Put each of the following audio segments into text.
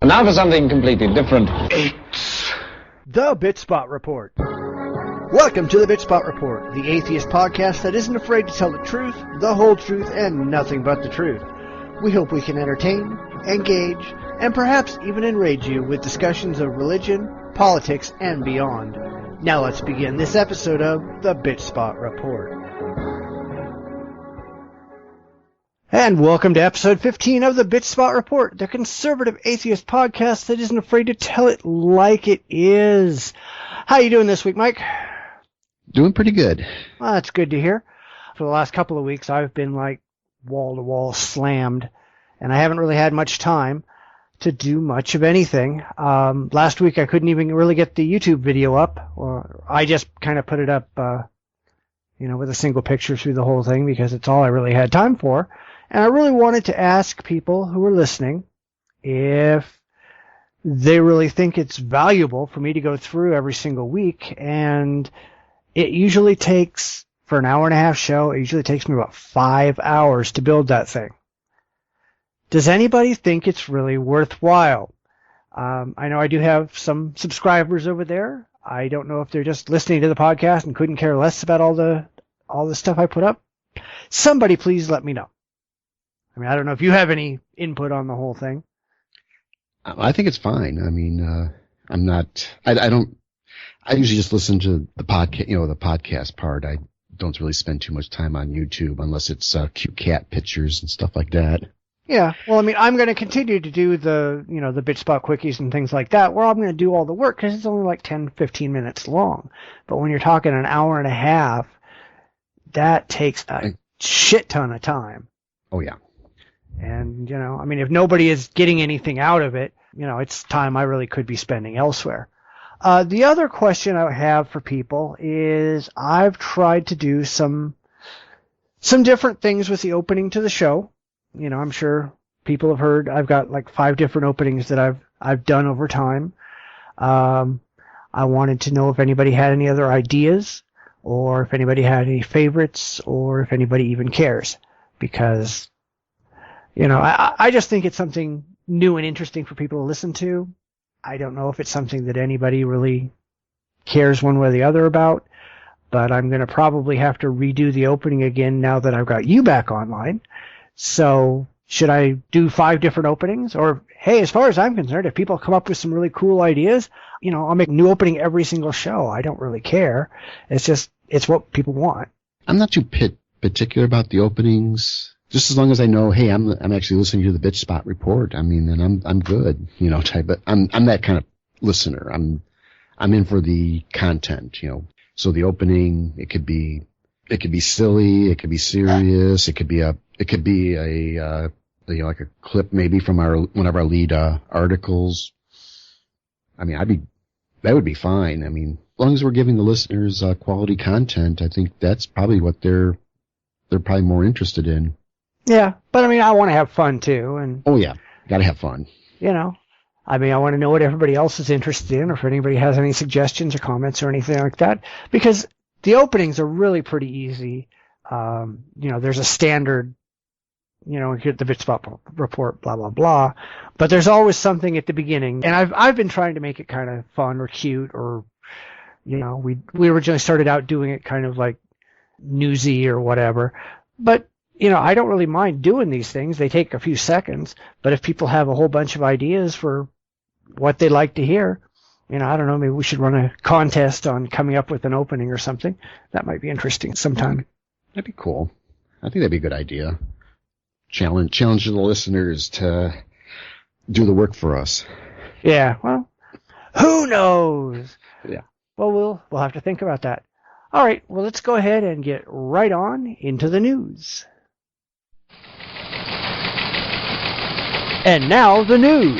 And now for something completely different. It's the Bitchspot Report. Welcome to the Bitchspot Report, the atheist podcast that isn't afraid to tell the truth, the whole truth, and nothing but the truth. We hope we can entertain, engage, and perhaps even enrage you with discussions of religion, politics, and beyond. Now let's begin this episode of the Bitchspot Report. And welcome to episode 15 of the Bitchspot Report, the conservative atheist podcast that isn't afraid to tell it like it is. How you doing this week, Mike? Doing pretty good. Well, that's good to hear. For the last couple of weeks, I've been like wall-to-wall slammed, and I haven't really had much time to do much of anything. Last week, I couldn't even really get the YouTube video up, or I just kind of put it up, with a single picture through the whole thing because it's all I really had time for. And I really wanted to ask people who are listening if they really think it's valuable for me to go through every single week. And it usually takes, for an hour and a half show, it usually takes me about 5 hours to build that thing. Does anybody think it's really worthwhile? I know I do have some subscribers over there. I don't know if they're just listening to the podcast and couldn't care less about all the stuff I put up. Somebody please let me know. I mean, I don't know if you have any input on the whole thing. I think it's fine. I mean, I'm not, I usually just listen to the podcast, the podcast part. I don't really spend too much time on YouTube unless it's cute cat pictures and stuff like that. Yeah. Well, I mean, I'm going to continue to do the Bitchspot quickies and things like that, where I'm going to do all the work because it's only like 10, 15 minutes long. But when you're talking an hour and a half, that takes a shit ton of time. Oh, yeah. And, if nobody is getting anything out of it, it's time I really could be spending elsewhere. The other question I have for people is I've tried to do some different things with the opening to the show. I'm sure people have heard I've got like 5 different openings that I've done over time. I wanted to know if anybody had any other ideas or if anybody had any favorites or if anybody even cares, because I just think it's something new and interesting for people to listen to. I don't know if it's something that anybody really cares one way or the other about, but I'm going to probably have to redo the opening again now that I've got you back online. So should I do 5 different openings? Or, hey, as far as I'm concerned, if people come up with some really cool ideas, I'll make a new opening every single show. I don't really care. It's what people want. I'm not too particular about the openings. Just as long as I know, hey, I'm actually listening to the Bitchspot Report. I mean, then I'm good, type. But I'm that kind of listener. I'm in for the content, So the opening, it could be silly, it could be serious, it could be a like a clip maybe from one of our lead articles. I mean, that would be fine. I mean, as long as we're giving the listeners quality content, I think that's probably what they're probably more interested in. Yeah, but I mean, I want to have fun too, and oh yeah, gotta have fun. I want to know what everybody else is interested in, or if anybody has any suggestions or comments or anything like that, because the openings are really pretty easy. There's a standard, the Bitchspot Report, blah blah blah, but there's always something at the beginning, and I've been trying to make it kind of fun or cute, or we originally started out doing it kind of like newsy or whatever, but I don't really mind doing these things. They take a few seconds, but if people have a whole bunch of ideas for what they'd like to hear, I don't know, maybe we should run a contest on coming up with an opening or something. That might be interesting sometime. That'd be cool. I think that'd be a good idea. Challenge the listeners to do the work for us. Yeah, well, who knows? Yeah. Well, we'll have to think about that. All right, well, let's go ahead and get right on into the news. And now the news.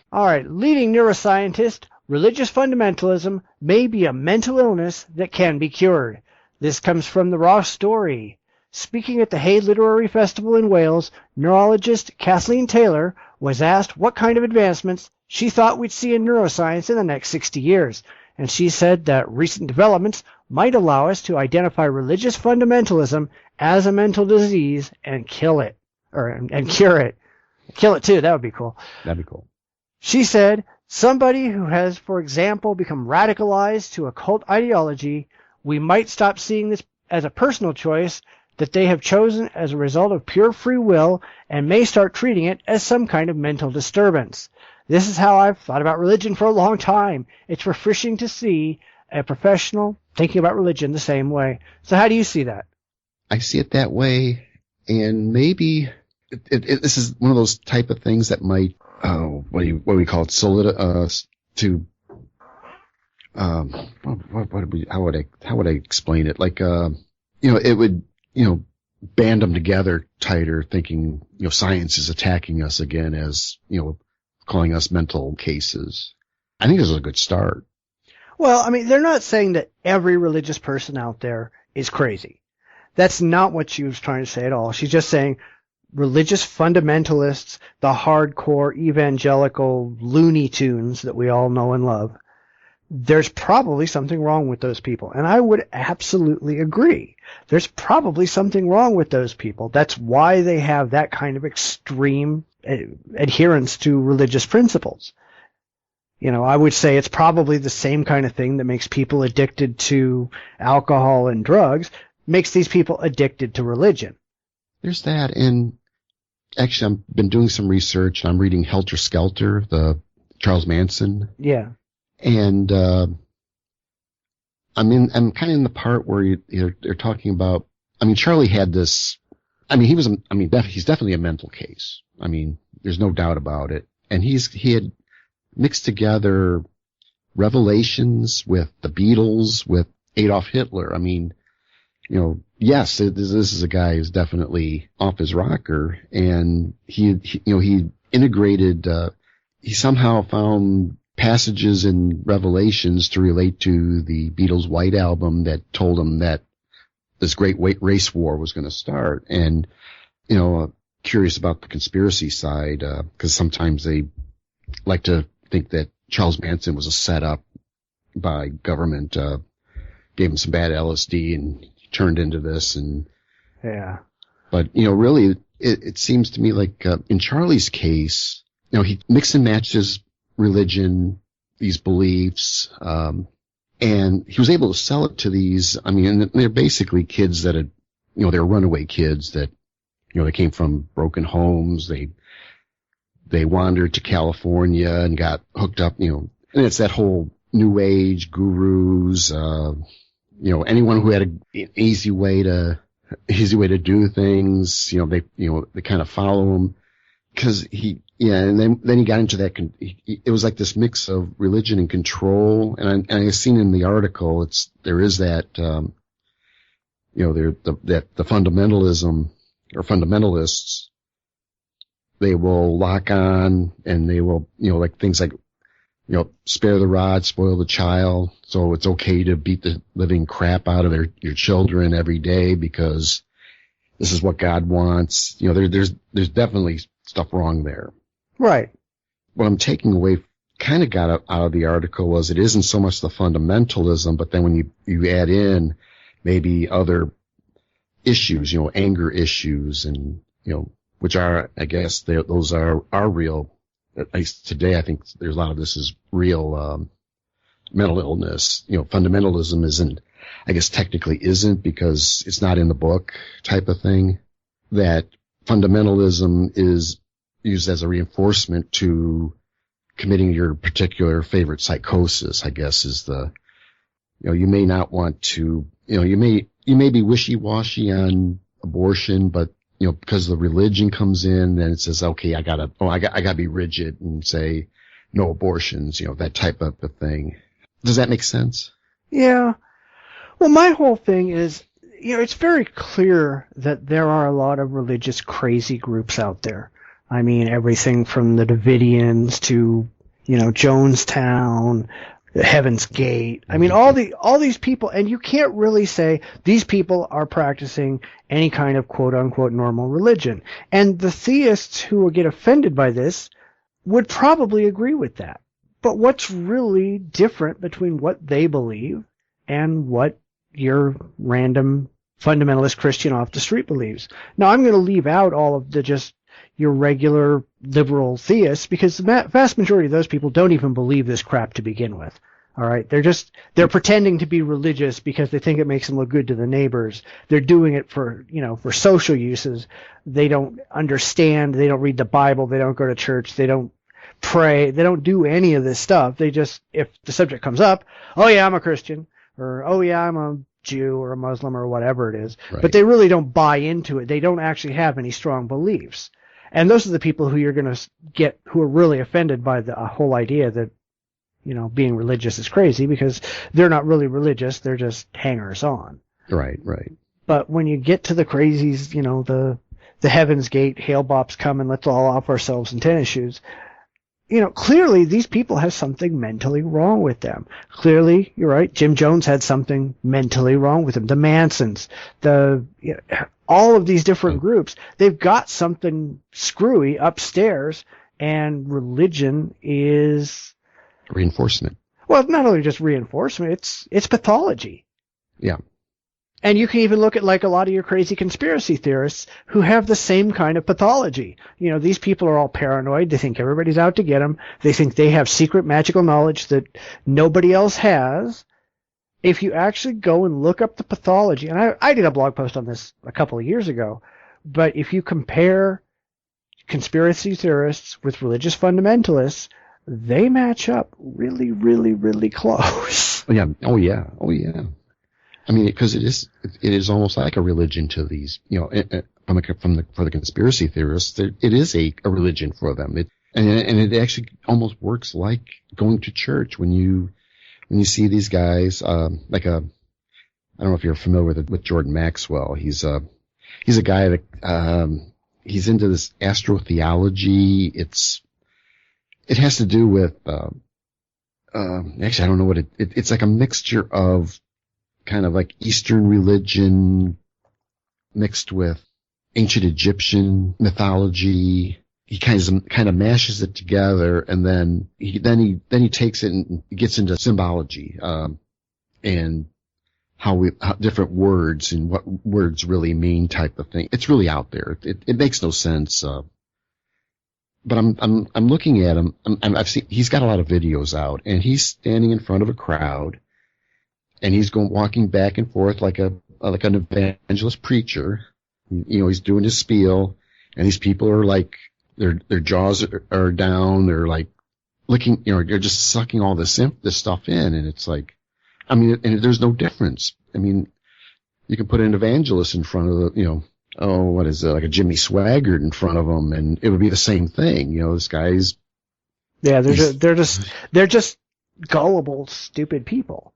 All right, leading neuroscientist, religious fundamentalism may be a mental illness that can be cured. This comes from the Raw Story. Speaking at the Hay Literary Festival in Wales, neurologist Kathleen Taylor was asked what kind of advancements she thought we'd see in neuroscience in the next 60 years. And she said that recent developments might allow us to identify religious fundamentalism as a mental disease and kill it, and cure it. Kill it too. That would be cool. That'd be cool. She said, somebody who has, for example, become radicalized to a cult ideology, we might stop seeing this as a personal choice that they have chosen as a result of pure free will and may start treating it as some kind of mental disturbance. This is how I've thought about religion for a long time. It's refreshing to see a professional thinking about religion the same way. So how do you see that? I see it that way, and maybe this is one of those type of things that might, what do we call it, how would I explain it? Like, it would, band them together tighter, thinking, science is attacking us again as, calling us mental cases. I think this is a good start. Well, I mean, they're not saying that every religious person out there is crazy. That's not what she was trying to say at all. She's just saying religious fundamentalists, the hardcore evangelical Looney Tunes that we all know and love, there's probably something wrong with those people. And I would absolutely agree. There's probably something wrong with those people. That's why they have that kind of extreme adherence to religious principles. I would say it's probably the same kind of thing that makes people addicted to alcohol and drugs, makes these people addicted to religion. There's that. And actually, I've been doing some research. I'm reading Helter Skelter, the Charles Manson. Yeah. And I'm kind of in the part where they're talking about. I mean, Charlie had this. I mean, he's definitely a mental case. I mean, there's no doubt about it. And he had mixed together Revelations with the Beatles with Adolf Hitler. I mean, yes, this is a guy who's definitely off his rocker, and he integrated. He somehow found passages in Revelations to relate to the Beatles' White Album that told him that this great race war was going to start. And, curious about the conspiracy side, because sometimes they like to think that Charles Manson was a setup by government, gave him some bad LSD and turned into this. And yeah. But, really, it seems to me like, in Charlie's case, he mix and matches religion, these beliefs, and he was able to sell it to these. I mean, they're basically kids that had, they're runaway kids that, they came from broken homes. They wandered to California and got hooked up, and it's that whole new age gurus, anyone who had an easy way to do things, they kind of follow him. Cause and then he got into that, it was like this mix of religion and control. And I seen in the article, there is that, the fundamentalism or fundamentalists, they will lock on and they will, like things like, spare the rod, spoil the child. So it's okay to beat the living crap out of your children every day because this is what God wants. There's definitely stuff wrong there. Right. What I'm taking away, kind of got out of the article, was it isn't so much the fundamentalism, but then when you add in maybe other issues, anger issues, and which are, I guess, those are real. At least today, I think there's a lot of this is real mental illness. Fundamentalism isn't, I guess technically isn't, because it's not in the book type of thing. That fundamentalism is used as a reinforcement to committing your particular favorite psychosis, I guess, is the, you may not want to, you may be wishy-washy on abortion, but, because the religion comes in, then it says, okay, I gotta be rigid and say no abortions, that type of a thing. Does that make sense? Yeah. Well, my whole thing is, it's very clear that there are a lot of religious crazy groups out there. I mean, everything from the Davidians to, Jonestown, Heaven's Gate. I mean, all these people, and you can't really say these people are practicing any kind of quote unquote normal religion. And the theists who will get offended by this would probably agree with that. But what's really different between what they believe and what your random fundamentalist Christian off the street believes? Now, I'm going to leave out all of the just your regular liberal theists, because the vast majority of those people don't even believe this crap to begin with. All right, they're pretending to be religious because they think it makes them look good to the neighbors. They're doing it for social uses. They don't understand. They don't read the Bible. They don't go to church. They don't pray. They don't do any of this stuff. They just, if the subject comes up, oh yeah, I'm a Christian, or oh yeah, I'm a Jew or a Muslim or whatever it is. Right. But they really don't buy into it. They don't actually have any strong beliefs. And those are the people who you're going to get who are really offended by the whole idea that, being religious is crazy, because they're not really religious. They're just hangers on. Right, right. But when you get to the crazies, the Heaven's Gate, hail bops come and let's all off ourselves in tennis shoes. Clearly these people have something mentally wrong with them. Clearly, you're right, Jim Jones had something mentally wrong with him. The Mansons, all of these different groups, they've got something screwy upstairs, and religion is reinforcement. Well, not only just reinforcement, it's pathology. Yeah. And you can even look at like a lot of your crazy conspiracy theorists who have the same kind of pathology. These people are all paranoid. They think everybody's out to get them. They think they have secret magical knowledge that nobody else has. If you actually go and look up the pathology, and I did a blog post on this a couple of years ago, but if you compare conspiracy theorists with religious fundamentalists, they match up really, really, really close. Yeah. Oh yeah. I mean, because it is almost like a religion to these, for the conspiracy theorists. It is a religion for them. And it actually almost works like going to church when you see these guys, I don't know if you're familiar with Jordan Maxwell. He's a guy that, he's into this astrotheology. It has to do with, actually, I don't know what it's like a mixture of kind of like Eastern religion mixed with ancient Egyptian mythology. He kind of mashes it together, and then he takes it and gets into symbology, and how different words and what words really mean type of thing. It's really out there. It makes no sense. But I'm looking at him. He's got a lot of videos out, and he's standing in front of a crowd, and he's walking back and forth like an evangelist preacher. He's doing his spiel, and these people are like, their jaws are down. They're like looking, they're just sucking all this stuff in, and it's like, I mean, and there's no difference. I mean, you can put an evangelist in front of the, what is it, like a Jimmy Swaggart in front of them, and it would be the same thing. This guy's. Yeah, they're just gullible, stupid people.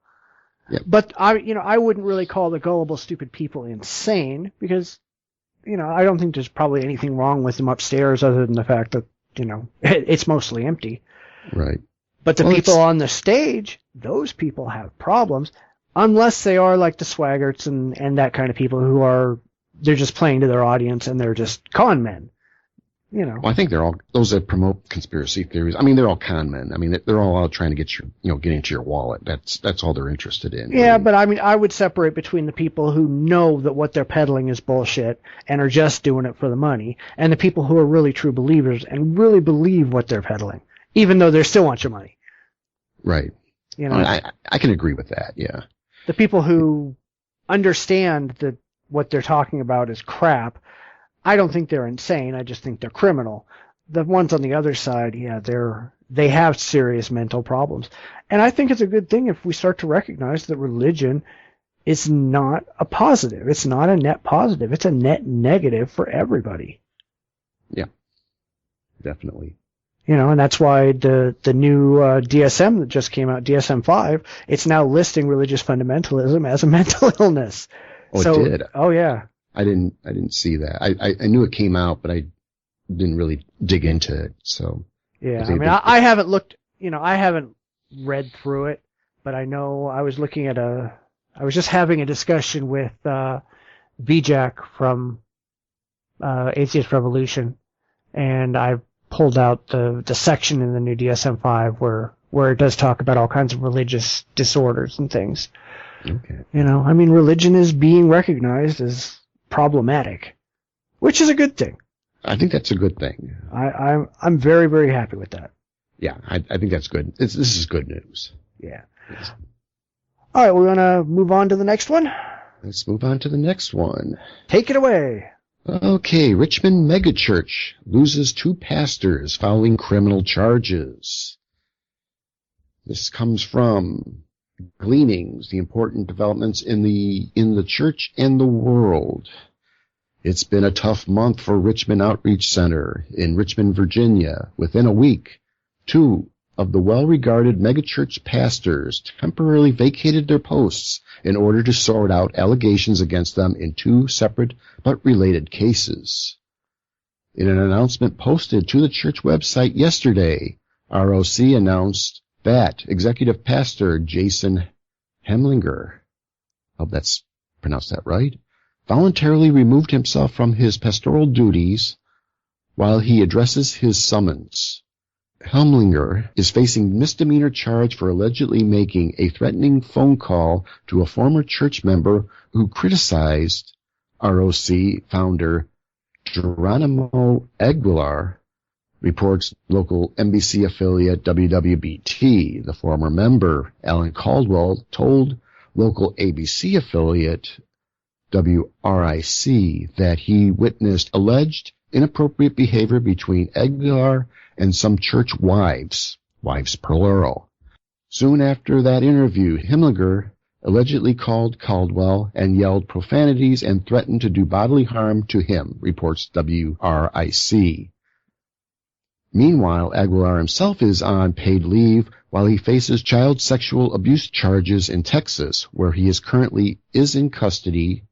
Yep. But I wouldn't really call the gullible, stupid people insane, because, I don't think there's probably anything wrong with them upstairs other than the fact that, it's mostly empty. Right. But the people on the stage, those people have problems, unless they are like the Swaggarts and that kind of people they're just playing to their audience and they're just con men. Well, I think they're all those that promote conspiracy theories. I mean, they're all con men. I mean, they're all out trying to get get into your wallet. That's all they're interested in. Yeah, really. But I mean, I would separate between the people who know that what they're peddling is bullshit and are just doing it for the money, and the people who are really true believers and really believe what they're peddling, even though they still want your money. Right. I can agree with that. Yeah. The people who understand that what they're talking about is crap, I don't think they're insane. I just think they're criminal. The ones on the other side, yeah, they have serious mental problems. And I think it's a good thing if we start to recognize that religion is not a positive. It's not a net positive. It's a net negative for everybody. Yeah, definitely. And that's why the new DSM that just came out, DSM-5, it's now listing religious fundamentalism as a mental illness. Oh, it did? Oh, yeah. I didn't see that. I knew it came out, but I didn't really dig into it. So yeah, I mean, I haven't looked. I haven't read through it, but I know I was looking at I was just having a discussion with VJack from Atheist Revolution, and I pulled out the section in the new DSM-5 where it does talk about all kinds of religious disorders and things. Okay. I mean, religion is being recognized as problematic, which is a good thing. I think that's a good thing. I'm very, very happy with that. Yeah, I think that's good. This is good news. Yeah. All right, we want to move on to the next one? Let's move on to the next one. Take it away. Okay, Richmond megachurch loses 2 pastors following criminal charges. This comes from Gleanings, the important developments in the church and the world. It's been a tough month for Richmond Outreach Center in Richmond, Virginia. Within a week, 2 of the well-regarded megachurch pastors temporarily vacated their posts in order to sort out allegations against them in 2 separate but related cases. In an announcement posted to the church website yesterday, ROC announced that Executive Pastor Jason Hemlinger, I hope that's pronounced that right, voluntarily removed himself from his pastoral duties while he addresses his summons. Hemlinger is facing misdemeanor charge for allegedly making a threatening phone call to a former church member who criticized ROC founder Geronimo Aguilar, reports local NBC affiliate WWBT. The former member, Alan Caldwell, told local ABC affiliate WRIC that he witnessed alleged inappropriate behavior between Aguilar and some church wives plural. Soon after that interview, Hemlinger allegedly called Caldwell and yelled profanities and threatened to do bodily harm to him, reports WRIC. Meanwhile, Aguilar himself is on paid leave while he faces child sexual abuse charges in Texas, where he is currently in custody.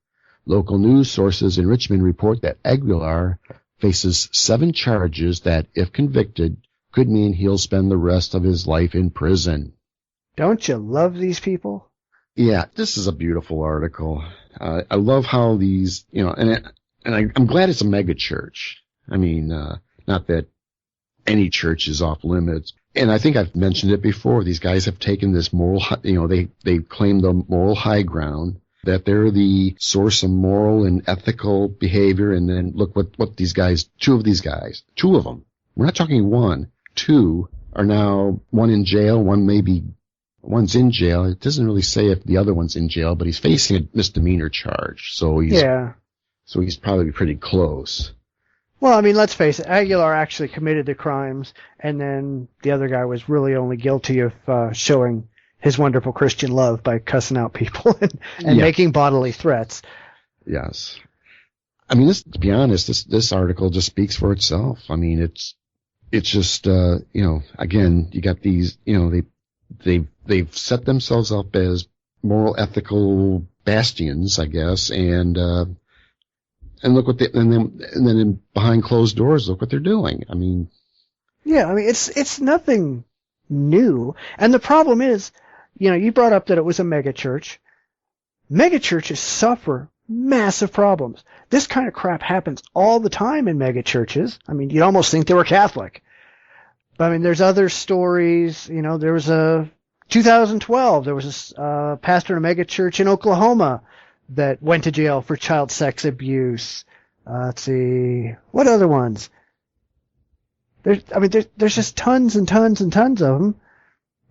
Local news sources in Richmond report that Aguilar faces 7 charges that, if convicted, could mean he'll spend the rest of his life in prison. Don't you love these people? Yeah, this is a beautiful article. I love how these, I'm glad it's a mega church. I mean, not that any church is off limits. And I think I've mentioned it before. These guys have taken this moral, they claim the moral high ground, that they're the source of moral and ethical behavior. And then look what these guys, 2 of them, we're not talking 1, 2 are now, one in jail, one's in jail. It doesn't really say if the other one's in jail, but he's facing a misdemeanor charge. So he's probably pretty close. Well, I mean, let's face it, Aguilar actually committed the crimes, and then the other guy was really only guilty of showing his wonderful Christian love by cussing out people and making bodily threats. Yes. I mean, to be honest, this article just speaks for itself. I mean, it's just, again, you got these, they've set themselves up as moral, ethical bastions, I guess, and look what and then behind closed doors, look what they're doing. I mean, yeah, I mean, it's nothing new. And the problem is, you brought up that it was a megachurch. Megachurches suffer massive problems. This kind of crap happens all the time in megachurches. I mean, you'd almost think they were Catholic. But I mean, there's other stories. There was 2012, there was a pastor in a megachurch in Oklahoma that went to jail for child sex abuse. Let's see, what other ones? There's just tons and tons and tons of them.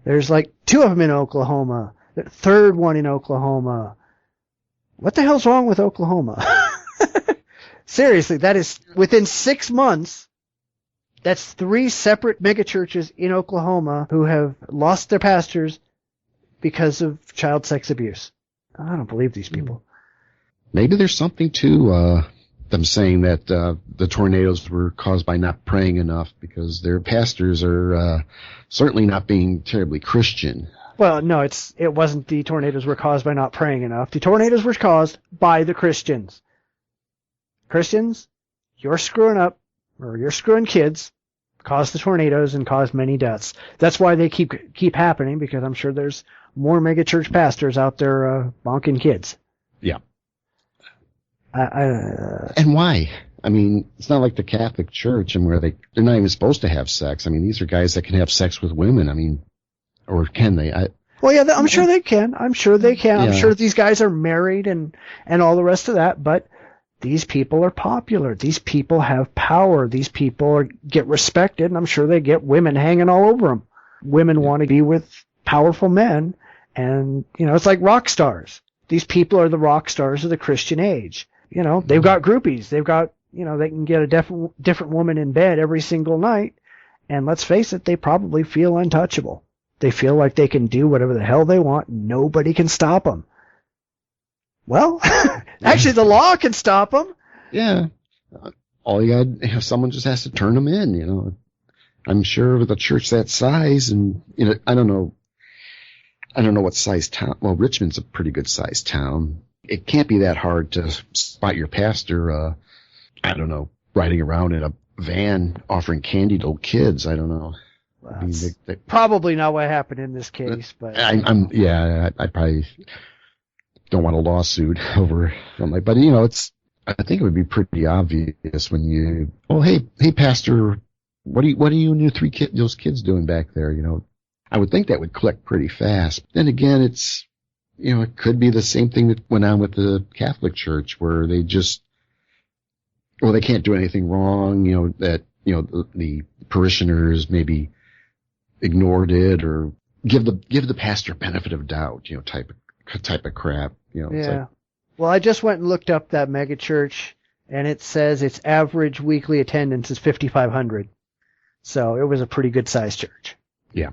There's like 2 of them in Oklahoma. The 3rd one in Oklahoma. What the hell's wrong with Oklahoma? Seriously, that is within 6 months. That's 3 separate megachurches in Oklahoma who have lost their pastors because of child sex abuse. I don't believe these people. Maybe there's something to them saying that the tornadoes were caused by not praying enough, because their pastors are certainly not being terribly Christian. Well, no, it wasn't the tornadoes were caused by not praying enough. The tornadoes were caused by the Christians. Christians, you're screwing up, or you're screwing kids, cause the tornadoes and cause many deaths. That's why they keep happening, because I'm sure there's more megachurch pastors out there bonking kids. Yeah. And why? I mean, it's not like the Catholic Church and where they're not even supposed to have sex. I mean, these are guys that can have sex with women. I mean, or can they? Well, yeah, I'm sure they can. Yeah. I'm sure these guys are married and all the rest of that. But these people are popular. These people have power. These people get respected, and I'm sure they get women hanging all over them. Women want to be with powerful men, and, it's like rock stars. These people are the rock stars of the Christian age. They've got groupies. They've got, they can get a different woman in bed every single night, and let's face it, they probably feel untouchable. They feel like they can do whatever the hell they want. Nobody can stop them. Well, actually, the law can stop them. Yeah. All you got, someone just has to turn them in, I'm sure with a church that size, and, I don't know what size town. Well, Richmond's a pretty good sized town. It can't be that hard to spot your pastor, riding around in a van offering candy to kids. I don't know. Well, probably not what happened in this case, but I probably don't want a lawsuit over something. But I think it would be pretty obvious when hey, pastor, what are you and your those kids doing back there? I would think that would click pretty fast. Then again, it's, it could be the same thing that went on with the Catholic Church, where they just, they can't do anything wrong, that, the parishioners maybe ignored it, or give the pastor benefit of doubt, type of crap, Yeah. It's like, well, I just went and looked up that mega church, and it says its average weekly attendance is 5,500. So it was a pretty good sized church. Yeah.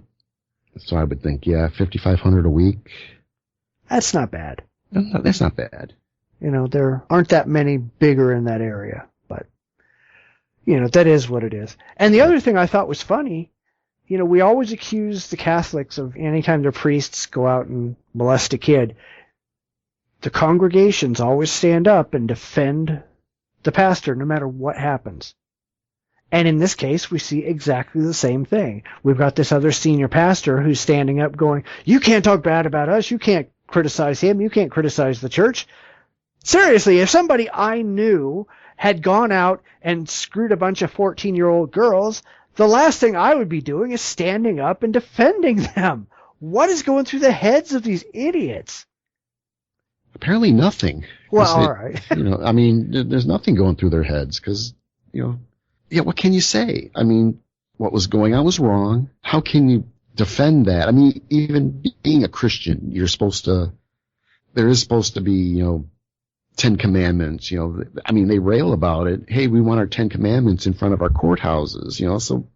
So I would think, 5,500 a week. That's not bad. No, that's not bad. There aren't that many bigger in that area, but, that is what it is. And the other thing I thought was funny, we always accuse the Catholics of anytime their priests go out and molest a kid, the congregations always stand up and defend the pastor no matter what happens. And in this case, we see exactly the same thing. We've got this other senior pastor who's standing up going, you can't talk bad about us. You can't criticize him. You can't criticize the church. Seriously, if somebody I knew had gone out and screwed a bunch of 14-year-old girls, the last thing I would be doing is standing up and defending them. What is going through the heads of these idiots? Apparently nothing. Well, all right. There's nothing going through their heads because, what can you say? What was going on was wrong. How can you defend that? Even being a Christian, there is supposed to be, 10 commandments, they rail about it. Hey, we want our 10 commandments in front of our courthouses, so,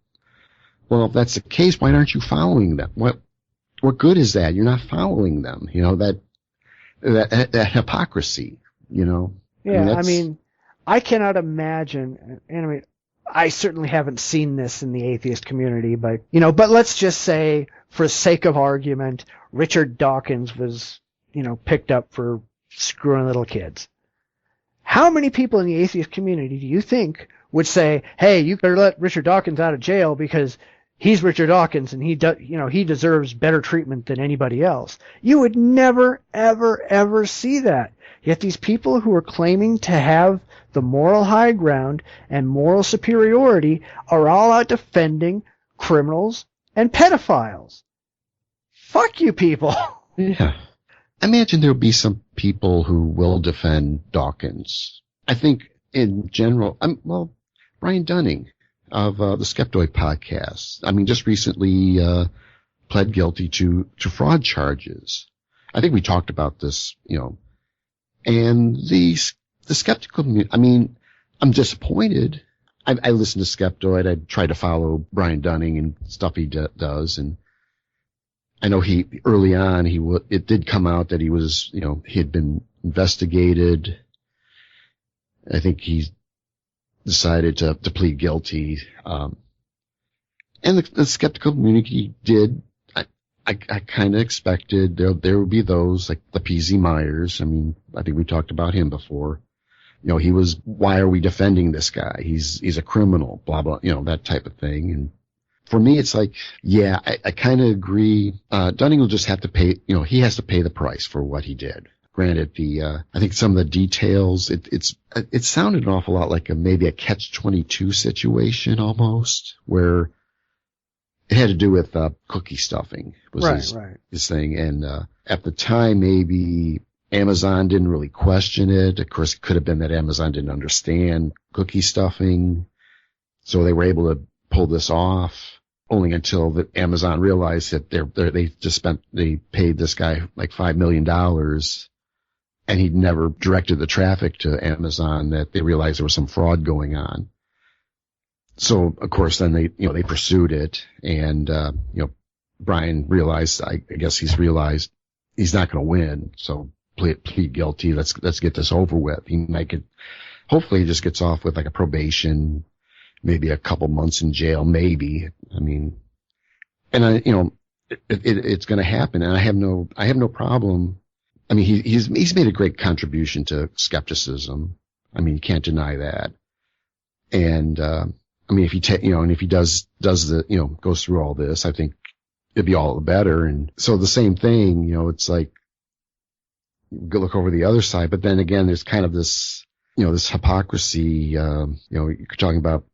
well, if that's the case, why aren't you following them? What good is that? You're not following them, that hypocrisy, Yeah, I cannot imagine, and I certainly haven't seen this in the atheist community, but let's just say, for sake of argument, Richard Dawkins was, picked up for screwing little kids. How many people in the atheist community do you think would say, hey, you better let Richard Dawkins out of jail because he's Richard Dawkins and he deserves better treatment than anybody else? You would never, ever, ever see that. Yet these people who are claiming to have the moral high ground and moral superiority are all out defending criminals and pedophiles. Fuck you people. Yeah. I imagine there'll be some people who will defend Dawkins. I think in general, Brian Dunning of the Skeptoid podcast, just recently pled guilty to fraud charges. I think we talked about this, and the skeptical community, I'm disappointed. I listen to Skeptoid. I try to follow Brian Dunning and stuff he does, and I know early on it did come out that he was, he had been investigated. I think he decided to plead guilty. And the skeptical community did. I kind of expected there would be those like the PZ Myers. I think we talked about him before. He was, why are we defending this guy? He's a criminal, blah, blah, that type of thing. And for me, it's like, yeah, I kind of agree. Dunning will just have to pay, he has to pay the price for what he did. Granted, I think some of the details, it sounded an awful lot like maybe a catch-22 situation almost, where it had to do with cookie stuffing was his thing. And at the time, maybe Amazon didn't really question it. Of course, it could have been that Amazon didn't understand cookie stuffing. So they were able to pull this off only until that Amazon realized that they paid this guy like $5 million and he'd never directed the traffic to Amazon, that they realized there was some fraud going on. So of course then they pursued it, and, Brian realized, I guess he's realized he's not going to win. So plead guilty. Let's get this over with. He might get, hopefully he just gets off with like a probation, maybe a couple months in jail, maybe. I mean, and it's going to happen, and I have no problem. I mean, he's made a great contribution to skepticism. I mean, you can't deny that. And, I mean, if he does goes through all this, I think it'd be all the better. And so the same thing, it's like, go look over the other side, but then again, there's kind of this, this hypocrisy, you're talking about,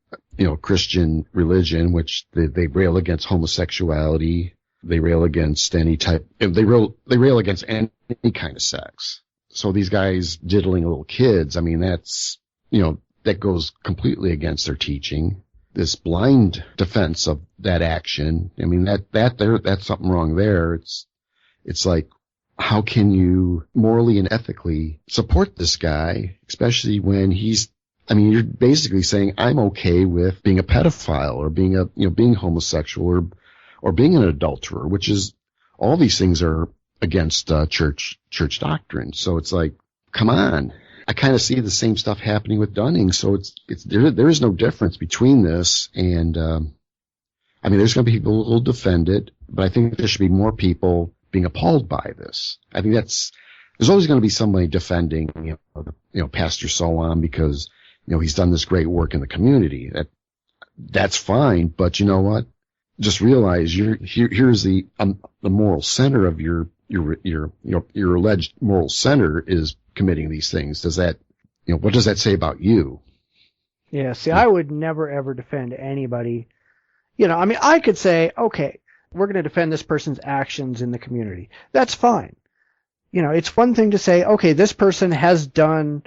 Christian religion, which they rail against homosexuality. They rail against they rail against any kind of sex. So these guys diddling little kids, I mean, that's, that goes completely against their teaching. This blind defense of that action, I mean, that's something wrong there. It's like, how can you morally and ethically support this guy, especially when you're basically saying, I'm okay with being a pedophile or being homosexual or being an adulterer, which is, all these things are against church doctrine. So it's like, come on. I kind of see the same stuff happening with Dunning. So there is no difference between this and, I mean, there's going to be people who will defend it, but I think there should be more people being appalled by this. I think there's always going to be somebody defending, Pastor so-on because, he's done this great work in the community. That's fine, but you know what? Just realize here's the moral center of your alleged moral center is committing these things. Does that, what does that say about you? Yeah, see, I would never ever defend anybody. I mean, I could say, okay, we're going to defend this person's actions in the community. That's fine. It's one thing to say, okay, this person has done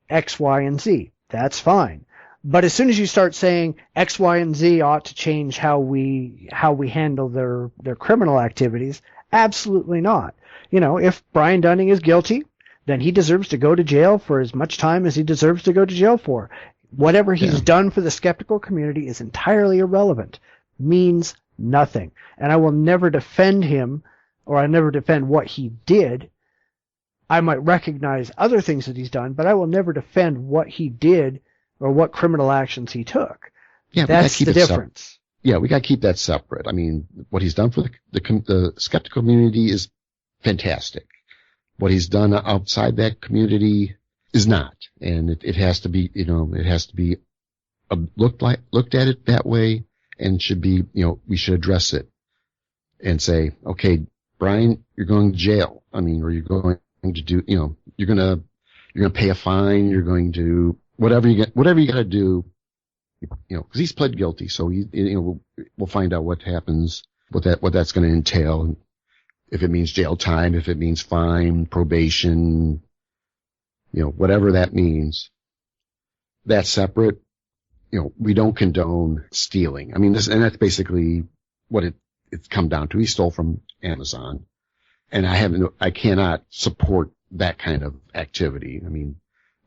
X, Y, and Z. That's fine. But as soon as you start saying X, Y, and Z ought to change how we handle their criminal activities, absolutely not. If Brian Dunning is guilty, then he deserves to go to jail for as much time as he deserves to go to jail for. Whatever he's done for the skeptical community is entirely irrelevant, means nothing. And I will never defend him, or I never defend what he did. I might recognize other things that he's done, but I will never defend what he did or what criminal actions he took. Yeah, that's the difference. Yeah, we got to keep that separate. I mean, what he's done for the skeptical community is fantastic. What he's done outside that community is not, and it has to be, it has to be looked at it that way, and should be, we should address it and say, okay, Brian, you're going to jail. I mean, or you're going to do, you're going to pay a fine. You're going to whatever you got to do, because he's pled guilty. So we'll find out what happens, what that's going to entail. If it means jail time, if it means fine, probation, whatever that means, that's separate. We don't condone stealing. I mean, and that's basically what it's come down to. He stole from Amazon, and I cannot support that kind of activity. I mean,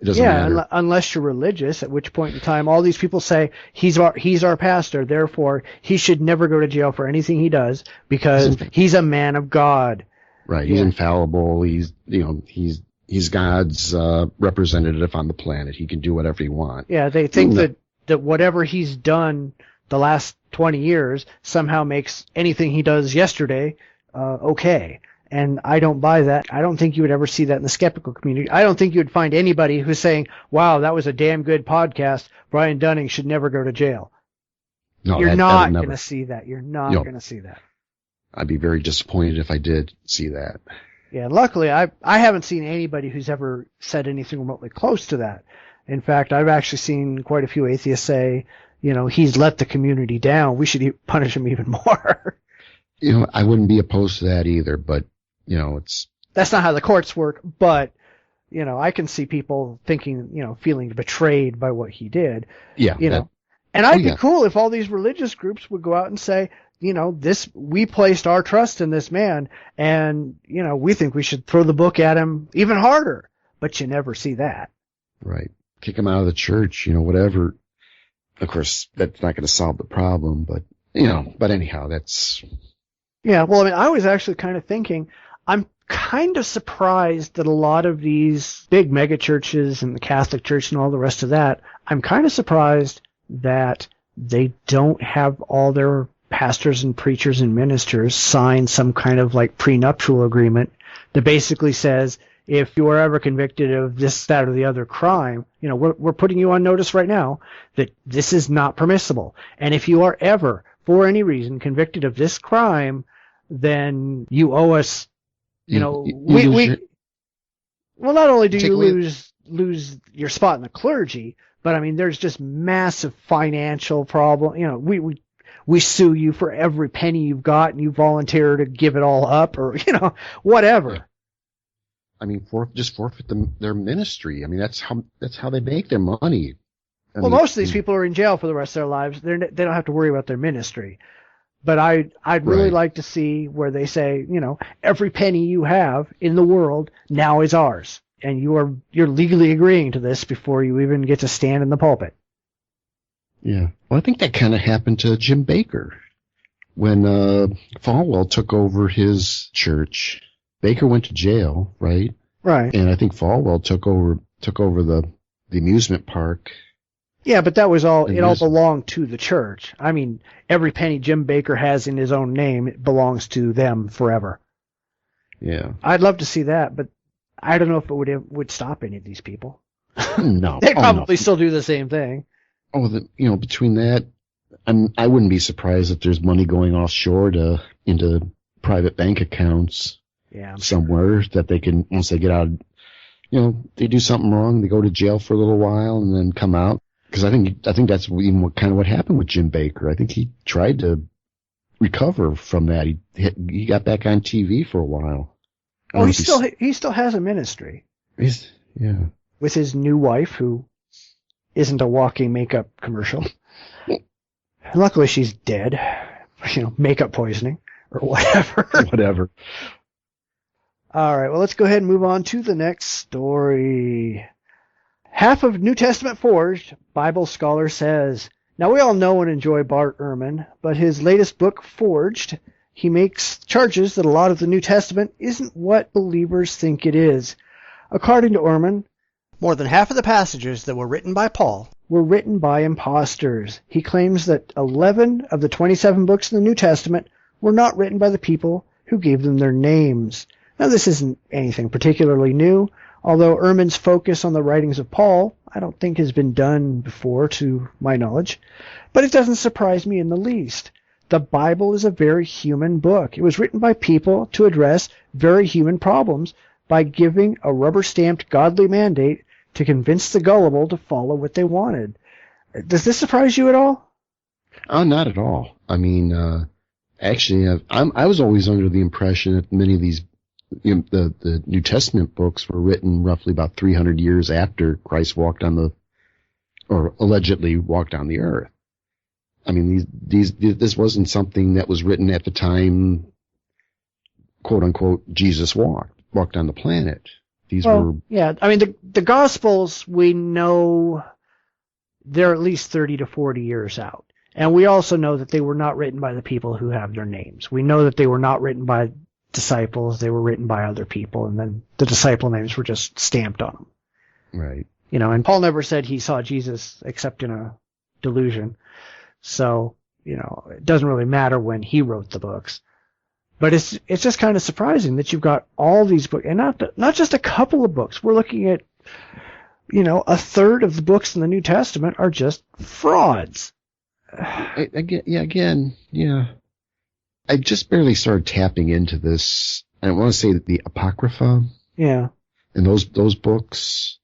it doesn't matter. Unless you're religious, at which point in time all these people say he's our pastor, therefore he should never go to jail for anything he does because he's a man of God. Right. He's infallible. He's God's representative on the planet. He can do whatever he wants. Yeah, they think that whatever he's done the last 20 years somehow makes anything he does yesterday okay. And I don't buy that. I don't think you would ever see that in the skeptical community. I don't think you would find anybody who's saying, wow, that was a damn good podcast. Brian Dunning should never go to jail. No, You're not going to see that. You're not going to see that. I'd be very disappointed if I did see that. Yeah, luckily, I haven't seen anybody who's ever said anything remotely close to that. In fact, I've actually seen quite a few atheists say, he's let the community down. We should punish him even more. I wouldn't be opposed to that either, but, it's that's not how the courts work, but, I can see people thinking, feeling betrayed by what he did. Yeah. And I'd be cool if all these religious groups would go out and say, we placed our trust in this man, and, we think we should throw the book at him even harder. But you never see that. Right. Kick him out of the church, whatever. Of course, that's not going to solve the problem, but, but anyhow, that's... Yeah, well, I was actually kind of thinking, I'm kind of surprised that a lot of these big mega churches and the Catholic Church and all the rest of that, I'm kind of surprised that they don't have all their pastors and preachers and ministers sign some kind of like prenuptial agreement that basically says, if you are ever convicted of this, that, or the other crime, we're putting you on notice right now that this is not permissible. And if you are ever, for any reason, convicted of this crime, then you owe us, well, not only do you lose your spot in the clergy, but there's just massive financial problem. We sue you for every penny you've got, and you volunteer to give it all up, or whatever. Yeah. Forfeit their ministry. That's how they make their money. Most of these people are in jail for the rest of their lives. They don't have to worry about their ministry. But I'd really like to see where they say, every penny you have in the world now is ours, and you're legally agreeing to this before you even get to stand in the pulpit. Yeah. Well, I think that kind of happened to Jim Baker when Falwell took over his church. Baker went to jail, right? Right. And I think Falwell took over the amusement park. Yeah, but that was all. It all belonged to the church. Every penny Jim Baker has in his own name, it belongs to them forever. Yeah. I'd love to see that, but I don't know if it would stop any of these people. No. They'd probably still do the same thing. Oh, between that, I wouldn't be surprised if there's money going offshore into private bank accounts. Yeah, somewhere that they can, once they get out, they do something wrong, they go to jail for a little while and then come out. Because I think that's even what happened with Jim Baker. I think he tried to recover from that. He got back on TV for a while. Oh, he still has a ministry. Yeah. With his new wife, who isn't a walking makeup commercial. Luckily, she's dead. Makeup poisoning or whatever. Whatever. All right, well, let's go ahead and move on to the next story. Half of New Testament Forged, Bible Scholar says. Now, we all know and enjoy Bart Ehrman, but his latest book, Forged, he makes charges that a lot of the New Testament isn't what believers think it is. According to Ehrman, more than half of the passages that were written by Paul were written by imposters. He claims that 11 of the 27 books in the New Testament were not written by the people who gave them their names. Now, this isn't anything particularly new, although Ehrman's focus on the writings of Paul I don't think has been done before to my knowledge, but it doesn't surprise me in the least. The Bible is a very human book. It was written by people to address very human problems by giving a rubber-stamped godly mandate to convince the gullible to follow what they wanted. Does this surprise you at all? Oh, not at all. Actually, I was always under the impression that many of these the New Testament books were written roughly about 300 years after Christ allegedly walked on the earth. This wasn't something that was written at the time, quote unquote, Jesus walked on the planet. The Gospels, we know they're at least 30 to 40 years out. And we also know that they were not written by the people who have their names. We know that they were not written by disciples. They were written by other people, and then the disciple names were just stamped on them. Right. And Paul never said he saw Jesus except in a delusion. So, it doesn't really matter when he wrote the books. But it's just kind of surprising that you've got all these books, and not just a couple of books. We're looking at, a third of the books in the New Testament are just frauds. Again. I just barely started tapping into this. I want to say that the Apocrypha. Yeah. And those books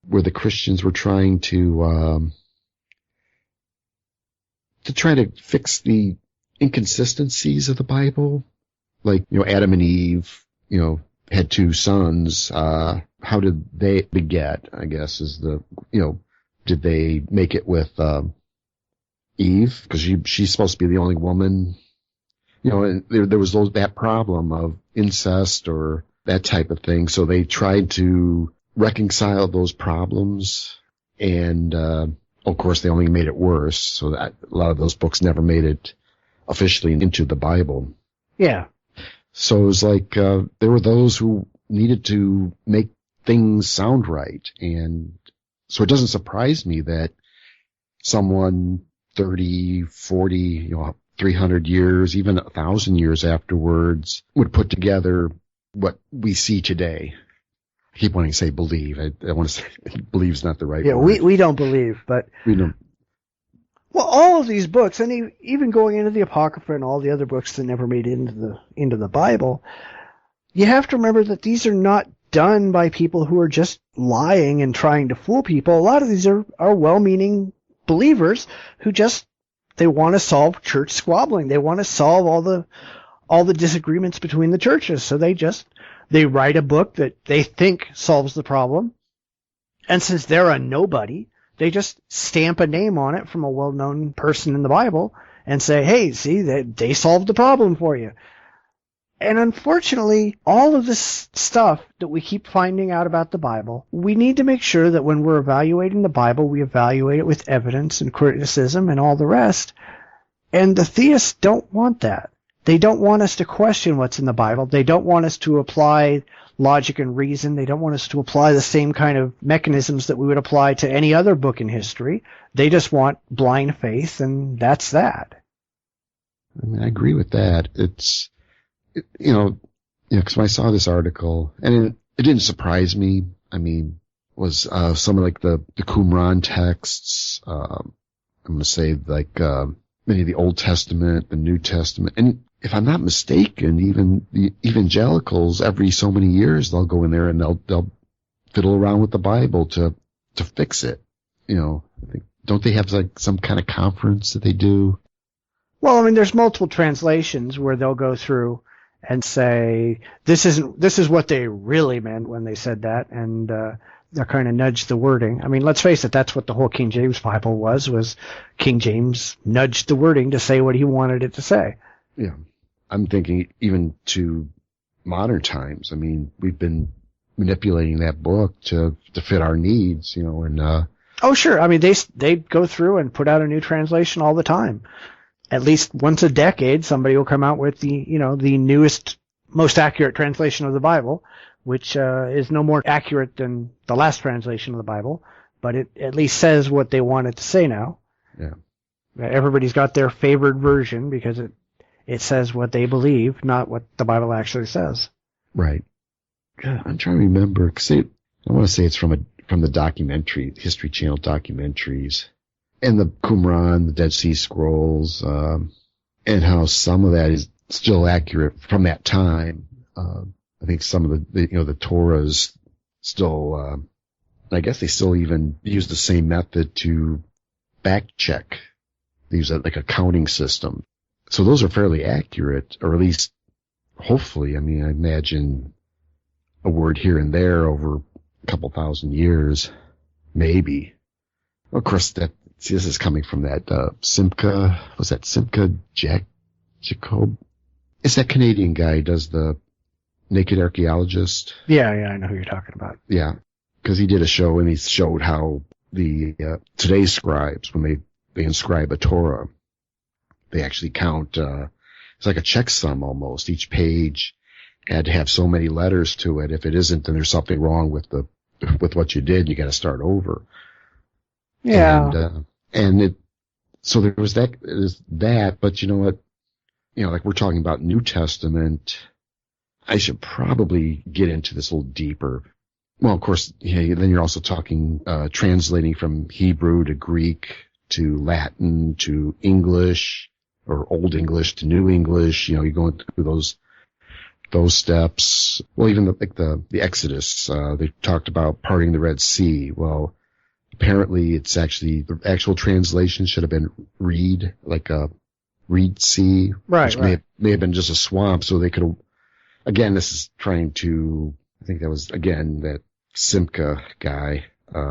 where the Christians were trying to try to fix the inconsistencies of the Bible. Like, Adam and Eve, had two sons. How did they beget, I guess, is the, did they make it with Eve? Because she's supposed to be the only woman. And there was that problem of incest or that type of thing. So they tried to reconcile those problems. And, of course, they only made it worse. So that a lot of those books never made it officially into the Bible. Yeah. So it was like there were those who needed to make things sound right. And so it doesn't surprise me that someone 30, 40, 300 years, even 1,000 years afterwards would put together what we see today. I keep wanting to say believe. I want to say believe's not the right word. Yeah, we don't believe, but we don't. Well, all of these books, and even going into the Apocrypha and all the other books that never made it into the Bible, you have to remember that these are not done by people who are just lying and trying to fool people. A lot of these are well-meaning believers who they want to solve church squabbling. They want to solve all the disagreements between the churches. So they write a book that they think solves the problem. And since they're a nobody, they just stamp a name on it from a well-known person in the Bible and say, hey, see, they solved the problem for you. And unfortunately, all of this stuff that we keep finding out about the Bible, we need to make sure that when we're evaluating the Bible, we evaluate it with evidence and criticism and all the rest. And the theists don't want that. They don't want us to question what's in the Bible. They don't want us to apply logic and reason. They don't want us to apply the same kind of mechanisms that we would apply to any other book in history. They just want blind faith, and that's that. I mean, I agree with that. It's, because when I saw this article, and it didn't surprise me. I mean, was some of like the Qumran texts. I'm going to say like many of the Old Testament, the New Testament, and if I'm not mistaken, even the evangelicals, every so many years, they'll go in there and they'll fiddle around with the Bible to fix it. Don't they have like some kind of conference that they do? Well, I mean, there's multiple translations where they'll go through and say, this is what they really meant when they said that, and they'll kind of nudge the wording. I mean, let's face it, that's what the whole King James Bible was King James nudged the wording to say what he wanted it to say. Yeah. I'm thinking even to modern times. I mean, we've been manipulating that book to fit our needs, and oh, sure. I mean, they go through and put out a new translation all the time. At least once a decade, somebody will come out with the newest, most accurate translation of the Bible, which is no more accurate than the last translation of the Bible, but it at least says what they want it to say now. Yeah. Everybody's got their favored version because it says what they believe, not what the Bible actually says. Right. I'm trying to remember, because I want to say it's from the documentary, History Channel documentaries, and the Qumran, the Dead Sea Scrolls, and how some of that is still accurate from that time. I think some of the Torah's still, I guess they still even use the same method to back check. They use like a counting system. So those are fairly accurate, or at least, hopefully. I mean, I imagine a word here and there over a couple thousand years, maybe. Of course, this is coming from that Simca. Was that Simca Jacob? It's that Canadian guy who does the Naked Archaeologist. Yeah, I know who you're talking about. Yeah, because he did a show and he showed how the today's scribes, when they inscribe a Torah, they actually count, it's like a checksum almost. Each page had to have so many letters to it. If it isn't, then there's something wrong with what you did. You got to start over. Yeah. So there was that, but you know what? Like we're talking about New Testament, I should probably get into this a little deeper. Well, of course, then you're also talking, translating from Hebrew to Greek to Latin to English, or Old English to New English. You're going through those steps. Well, even the Exodus, they talked about parting the Red Sea. Well, apparently it's actually, the actual translation should have been Reed, like a Reed Sea. Right, which may have been just a swamp, so they could have, again, this is trying to, I think that was, again, that Simca guy,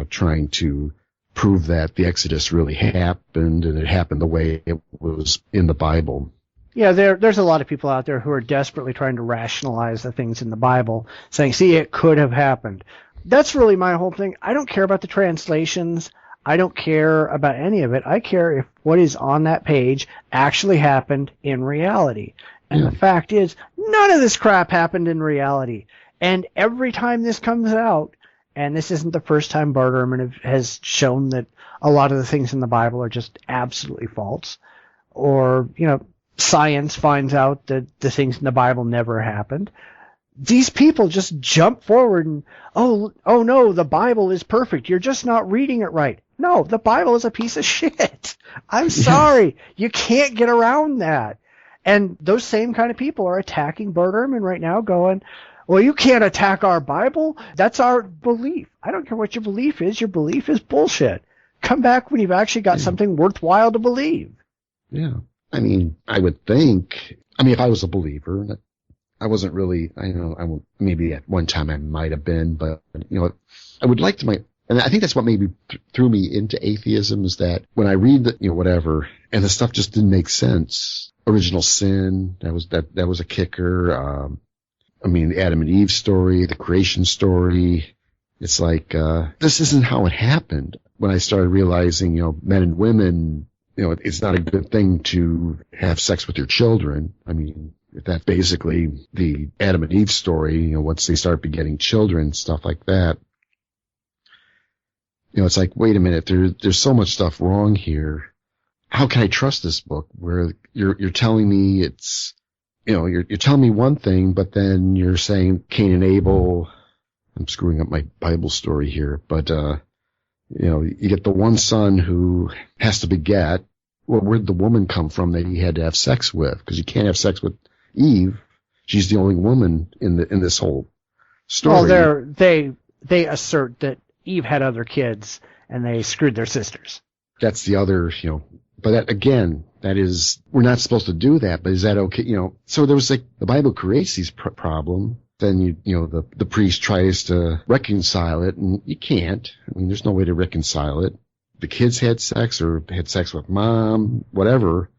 trying to prove that the Exodus really happened and it happened the way it was in the Bible. Yeah, there's a lot of people out there who are desperately trying to rationalize the things in the Bible, saying, see, it could have happened. That's really my whole thing. I don't care about the translations. I don't care about any of it. I care if what is on that page actually happened in reality. And the fact is, none of this crap happened in reality. And every time this comes out, and this isn't the first time Bart Ehrman has shown that a lot of the things in the Bible are just absolutely false, or, science finds out that the things in the Bible never happened. These people just jump forward and, oh no, the Bible is perfect. You're just not reading it right. No, the Bible is a piece of shit. I'm sorry. You can't get around that. And those same kind of people are attacking Bart Ehrman right now, going, well, you can't attack our Bible. That's our belief. I don't care what your belief is. Your belief is bullshit. Come back when you've actually got something worthwhile to believe. Yeah. I mean, I would think, if I was a believer, I wasn't really, maybe at one time I might have been, but, I would like to and I think that's what maybe threw me into atheism, is that when I read the, whatever, and the stuff just didn't make sense. Original sin, that was a kicker. The Adam and Eve story, the creation story. It's like, this isn't how it happened. When I started realizing, men and women, it's not a good thing to have sex with your children. That's basically the Adam and Eve story, once they start begetting children, stuff like that. It's like, wait a minute, there's so much stuff wrong here. How can I trust this book where you're telling me it's, you're telling me one thing, but then you're saying Cain and Abel, I'm screwing up my Bible story here, but, you get the one son who has to beget. Well, where'd the woman come from that he had to have sex with? Because you can't have sex with Eve. She's the only woman in this whole story. Well, they assert that Eve had other kids and they screwed their sisters. That's the other, but that, again, that is, we're not supposed to do that, but is that okay? So there was the Bible creates these problem. Then the priest tries to reconcile it, and you can't. There's no way to reconcile it. The kids had sex or had sex with mom, whatever.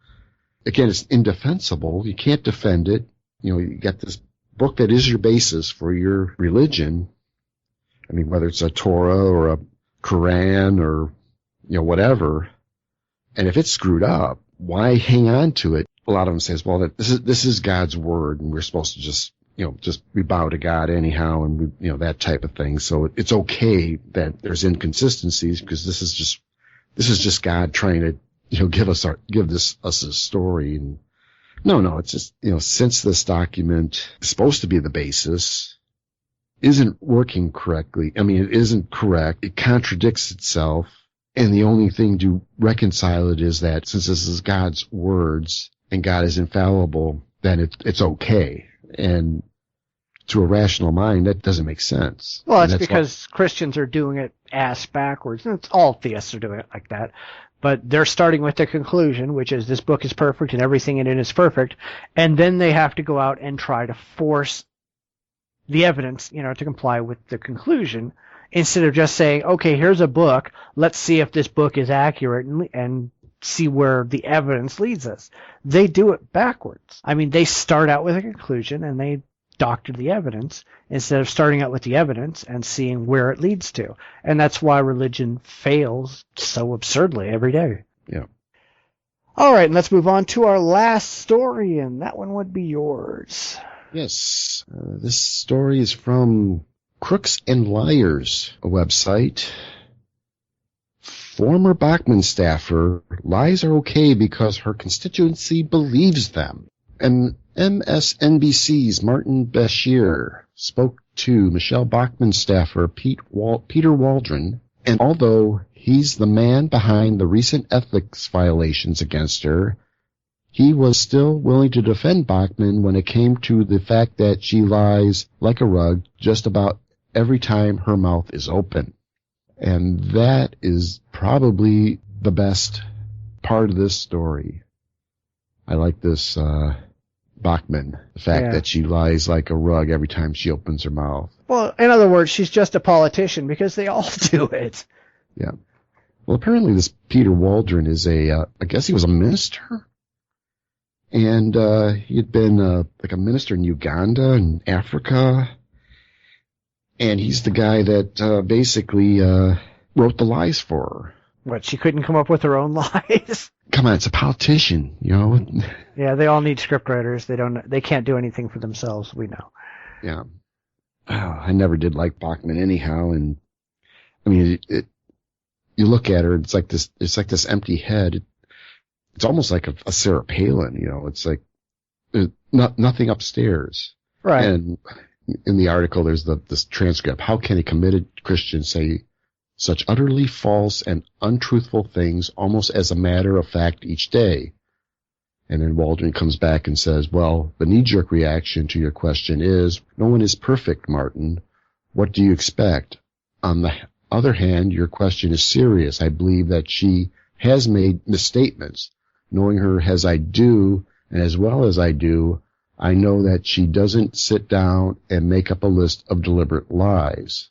Again, it's indefensible. You can't defend it. You got this book that is your basis for your religion. Whether it's a Torah or a Quran or, whatever. And if it's screwed up, why hang on to it? A lot of them says, well, this is God's word, and we're supposed to just we bow to God anyhow, and that type of thing. So it's okay that there's inconsistencies, because this is just God trying to give us a story. And no, it's just, since this document is supposed to be the basis, isn't working correctly. It isn't correct. It contradicts itself. And the only thing to reconcile it is that since this is God's words and God is infallible, then it's okay. And to a rational mind, that doesn't make sense. Well, that's because Christians are doing it ass backwards. And all theists are doing it like that. But they're starting with the conclusion, which is this book is perfect and everything in it is perfect. And then they have to go out and try to force the evidence, to comply with the conclusion, instead of just saying, okay, here's a book. Let's see if this book is accurate and see where the evidence leads us. They do it backwards. They start out with a conclusion and they doctor the evidence instead of starting out with the evidence and seeing where it leads to. And that's why religion fails so absurdly every day. Yeah. All right, and let's move on to our last story, and that one would be yours. Yes. This story is from Crooks and Liars, a website. Former Bachman staffer, lies are okay because her constituency believes them. And MSNBC's Martin Bashir spoke to Michelle Bachman staffer Peter Waldron, and although he's the man behind the recent ethics violations against her, he was still willing to defend Bachman when it came to the fact that she lies like a rug just about every time her mouth is open. And that is probably the best part of this story. I like this, Bachman. The fact that she lies like a rug every time she opens her mouth. Well, in other words, she's just a politician because they all do it. Yeah. Well, apparently this Peter Waldron is I guess he was a minister. And he had been like a minister in Uganda and Africa. And he's the guy that basically wrote the lies for her. What, she couldn't come up with her own lies? Come on, it's a politician, you know. Yeah, they all need scriptwriters. They can't do anything for themselves, we know. Yeah. Oh, I never did like Bachman anyhow, and I mean, you look at her, it's like this empty head. It's almost like a Sarah Palin, you know. It's like nothing upstairs. Right. And in the article, there's this transcript. How can a committed Christian say such utterly false and untruthful things almost as a matter of fact each day? And then Waldron comes back and says, well, the knee-jerk reaction to your question is, no one is perfect, Martin. What do you expect? On the other hand, your question is serious. I believe that she has made misstatements. Knowing her as I do, and as well as I do, I know that she doesn't sit down and make up a list of deliberate lies.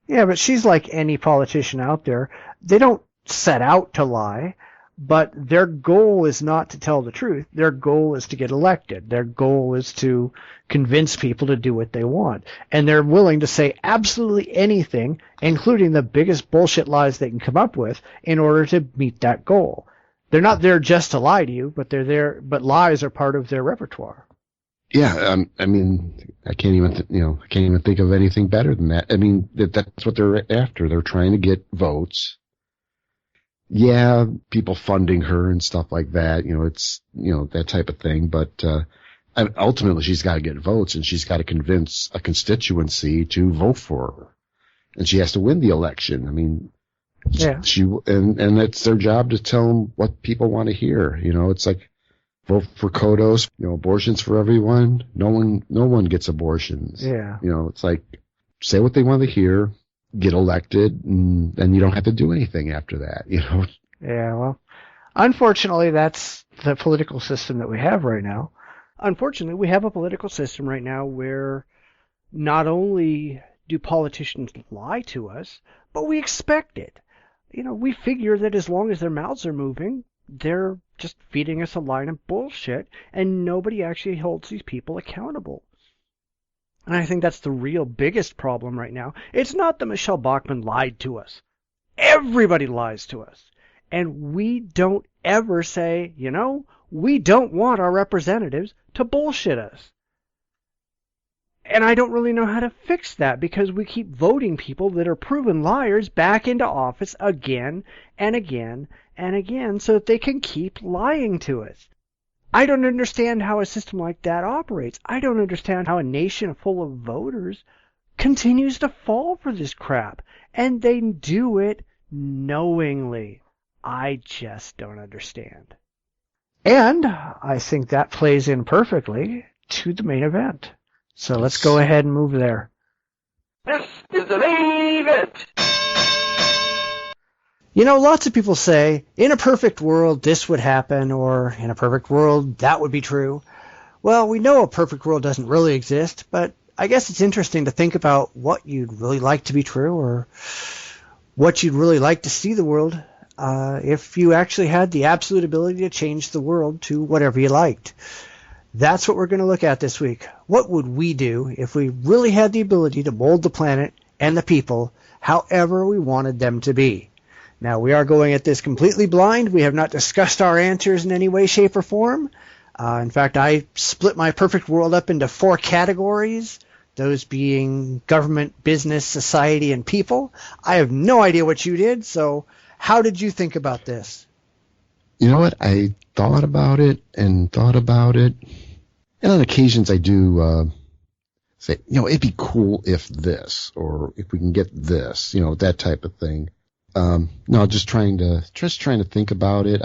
Yeah, but she's like any politician out there. They don't set out to lie, but their goal is not to tell the truth. Their goal is to get elected. Their goal is to convince people to do what they want. And they're willing to say absolutely anything, including the biggest bullshit lies they can come up with, in order to meet that goal. They're not there just to lie to you, but they're there, but lies are part of their repertoire. Yeah, I mean, I can't even think of anything better than that. I mean, that's what they're after. They're trying to get votes. Yeah, people funding her and stuff like that. You know, it's, you know, that type of thing. But ultimately, she's got to get votes, and she's got to convince a constituency to vote for her, and she has to win the election. I mean, yeah, and it's their job to tell them what people want to hear. You know, it's like, vote for Kodos, you know, abortions for everyone. No one gets abortions. Yeah. You know, it's like, say what they want to hear, get elected, and then you don't have to do anything after that, you know. Yeah, well, unfortunately, that's the political system that we have right now. Unfortunately, we have a political system right now where not only do politicians lie to us, but we expect it. You know, we figure that as long as their mouths are moving, they're just feeding us a line of bullshit, and nobody actually holds these people accountable. And I think that's the real biggest problem right now. It's not that Michelle Bachmann lied to us. Everybody lies to us. And we don't ever say, you know, we don't want our representatives to bullshit us. And I don't really know how to fix that, because we keep voting people that are proven liars back into office again and again and again so that they can keep lying to us. I don't understand how a system like that operates. I don't understand how a nation full of voters continues to fall for this crap. And they do it knowingly. I just don't understand. And I think that plays in perfectly to the main event. So let's go ahead and move there. This is the main event. You know, lots of people say, in a perfect world, this would happen, or in a perfect world, that would be true. Well, we know a perfect world doesn't really exist, but I guess it's interesting to think about what you'd really like to be true, or what you'd really like to see the world, if you actually had the absolute ability to change the world to whatever you liked. That's what we're going to look at this week. What would we do if we really had the ability to mold the planet and the people however we wanted them to be? Now, we are going at this completely blind. We have not discussed our answers in any way, shape, or form. In fact, I split my perfect world up into 4 categories, those being government, business, society, and people. I have no idea what you did, so how did you think about this? You know what? I thought about it. And on occasions I do say, you know, it'd be cool if this, or if we can get this, you know, that type of thing. No, just trying to think about it.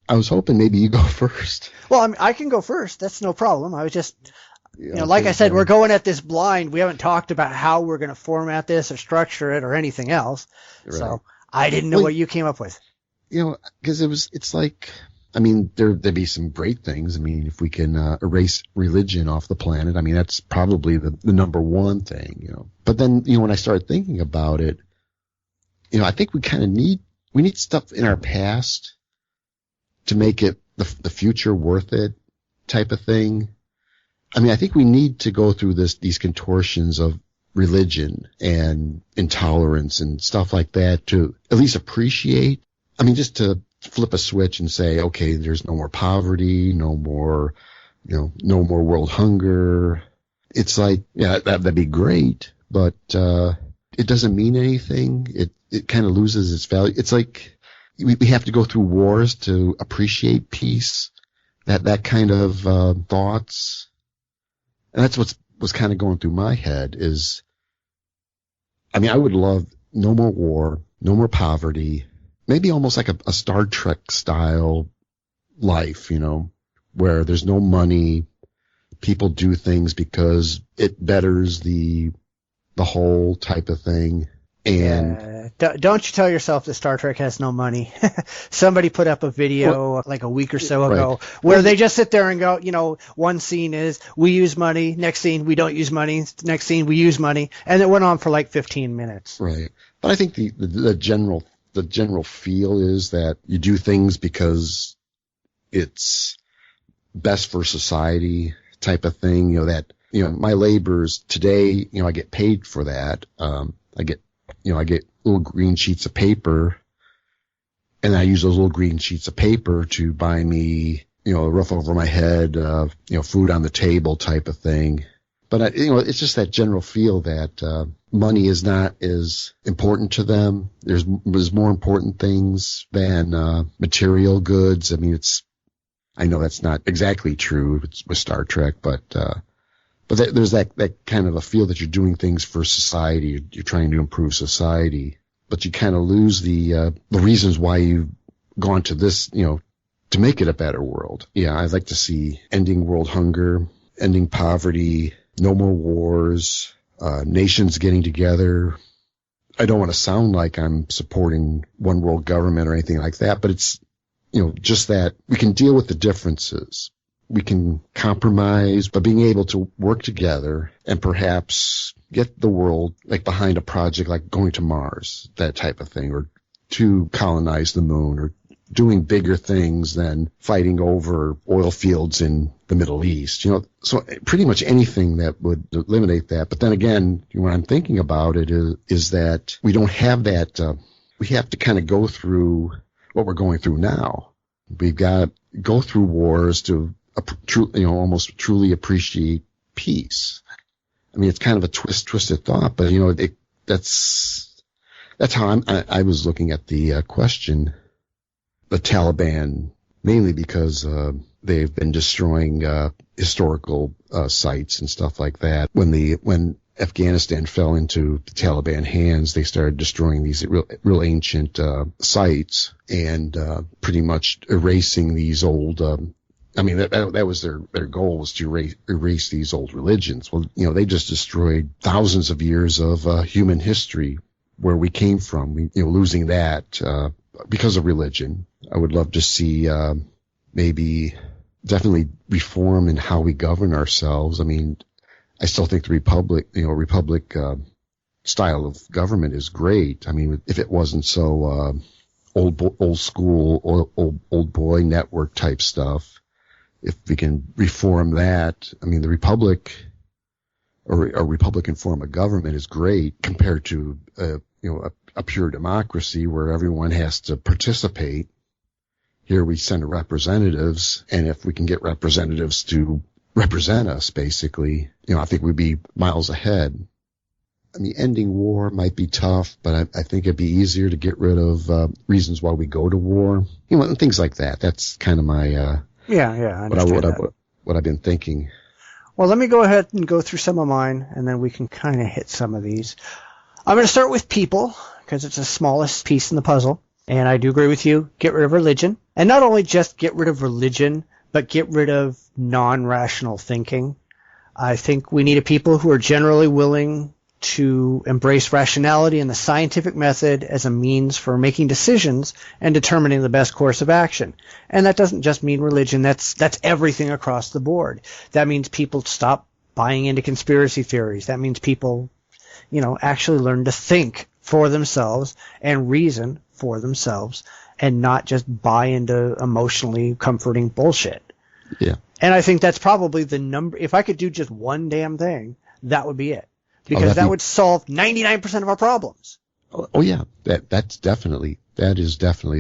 I was hoping maybe you go first. Well, I mean, I can go first. That's no problem. I was just, you know, like I said, we're going at this blind. We haven't talked about how we're going to format this or structure it or anything else. Right. So I didn't know what you came up with. You know, because it's like, I mean, there'd be some great things. I mean, if we can erase religion off the planet, I mean, that's probably the number one thing, you know. But then, you know, when I started thinking about it, you know, I think we kind of need stuff in our past to make it the future worth it type of thing. I mean, I think we need to go through these contortions of religion and intolerance and stuff like that to at least appreciate. I mean, just to flip a switch and say, okay, there's no more poverty, no more world hunger. It's like, yeah, that'd be great, but it doesn't mean anything. It kind of loses its value. It's like we have to go through wars to appreciate peace. That kind of thoughts. And that's what's kind of going through my head is, I mean, I would love no more war, no more poverty, maybe almost like a Star Trek style life, you know, where there's no money. People do things because it betters the whole type of thing. And don't you tell yourself that Star Trek has no money. Somebody put up a video like a week or so ago where they just sit there and go, you know, one scene is we use money, next scene we don't use money, next scene we use money, and it went on for like 15 minutes. Right. But I think the general feel is that you do things because it's best for society type of thing, you know, that, you know, my labors today, you know, I get paid for that. I get little green sheets of paper, and I use those little green sheets of paper to buy me, you know, a roof over my head, you know, food on the table type of thing. But, you know, it's just that general feel that money is not as important to them. There's more important things than material goods. I mean, I know that's not exactly true with Star Trek, but there's that kind of a feel that you're doing things for society. You're trying to improve society, but you kind of lose the reasons why you've gone to this, you know, to make it a better world. Yeah, I'd like to see ending world hunger, ending poverty, no more wars, nations getting together. I don't want to sound like I'm supporting one world government or anything like that, but it's, you know, just that we can deal with the differences. We can compromise by being able to work together and perhaps get the world like behind a project like going to Mars, that type of thing, or to colonize the moon, or doing bigger things than fighting over oil fields in the Middle East. You know, so pretty much anything that would eliminate that. But then again, when I'm thinking about it is that we don't have that. We have to kind of go through what we're going through now. We've got to go through wars to almost truly appreciate peace. I mean, it's kind of a twisted thought, but you know, that's how I was looking at the question. The Taliban, mainly because they've been destroying historical sites and stuff like that. When Afghanistan fell into the Taliban hands, they started destroying these real ancient sites and pretty much erasing these old. I mean, that was their goal, was to erase these old religions. Well, you know, they just destroyed thousands of years of human history, where we came from. Losing that because of religion. I would love to see maybe definitely reform in how we govern ourselves. I mean, I still think the republic style of government is great. I mean, if it wasn't so old school, old boy network type stuff. If we can reform that, I mean, the republic or a Republican form of government is great compared to a pure democracy where everyone has to participate. Here we send representatives, and if we can get representatives to represent us, basically, I think we'd be miles ahead. I mean, ending war might be tough, but I think it'd be easier to get rid of reasons why we go to war, and things like that. That's kind of my I understand what I've been thinking. Well, let me go ahead and go through some of mine, and then we can kind of hit some of these. I'm going to start with people, because it's the smallest piece in the puzzle. And I do agree with you. Get rid of religion. And not only just get rid of religion, but get rid of non-rational thinking. I think we need a people who are generally willing to embrace rationality and the scientific method as a means for making decisions and determining the best course of action. And that doesn't just mean religion. That's everything across the board. That means people stop buying into conspiracy theories. That means people, actually learn to think for themselves and reason for themselves and not just buy into emotionally comforting bullshit. Yeah. And I think that's probably the number. If I could do just one damn thing, that would be it. Because that would solve 99% of our problems. Oh yeah. That is definitely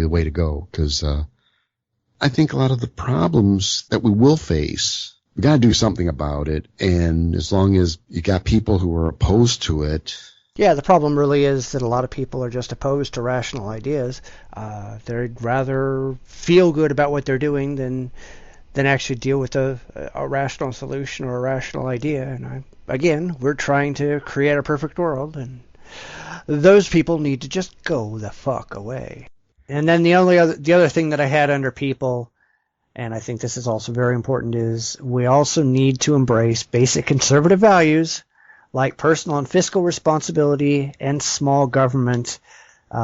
the way to go. Cause, I think a lot of the problems that we will face, we gotta do something about it. And as long as you got people who are opposed to it. Yeah, the problem really is that a lot of people are just opposed to rational ideas. They'd rather feel good about what they're doing than actually deal with a rational solution or a rational idea. And again, we're trying to create a perfect world, and those people need to just go the fuck away. And then the other thing that I had under people, and I think this is also very important, is we also need to embrace basic conservative values like personal and fiscal responsibility and small government.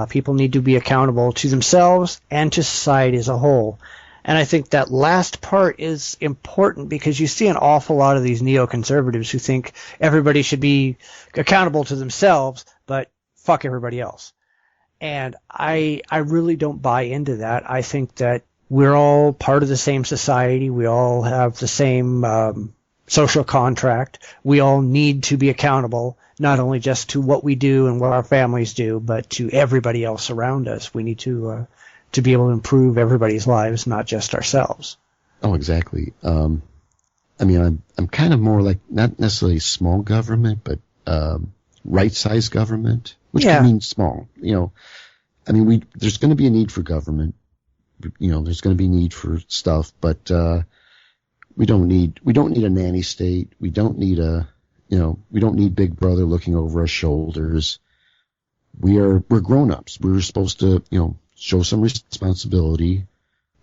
People need to be accountable to themselves and to society as a whole. And I think that last part is important because you see an awful lot of these neoconservatives who think everybody should be accountable to themselves, but fuck everybody else. And I really don't buy into that. I think that we're all part of the same society. We all have the same social contract. We all need to be accountable, not only just to what we do and what our families do, but to everybody else around us. We need to be able to improve everybody's lives, not just ourselves. Oh, exactly. I'm kind of more like not necessarily small government, but right-sized government, which can mean small. There's going to be a need for government. There's going to be need for stuff, but we don't need a nanny state. We don't need we don't need Big Brother looking over our shoulders. We're grown-ups. We're supposed to, show some responsibility.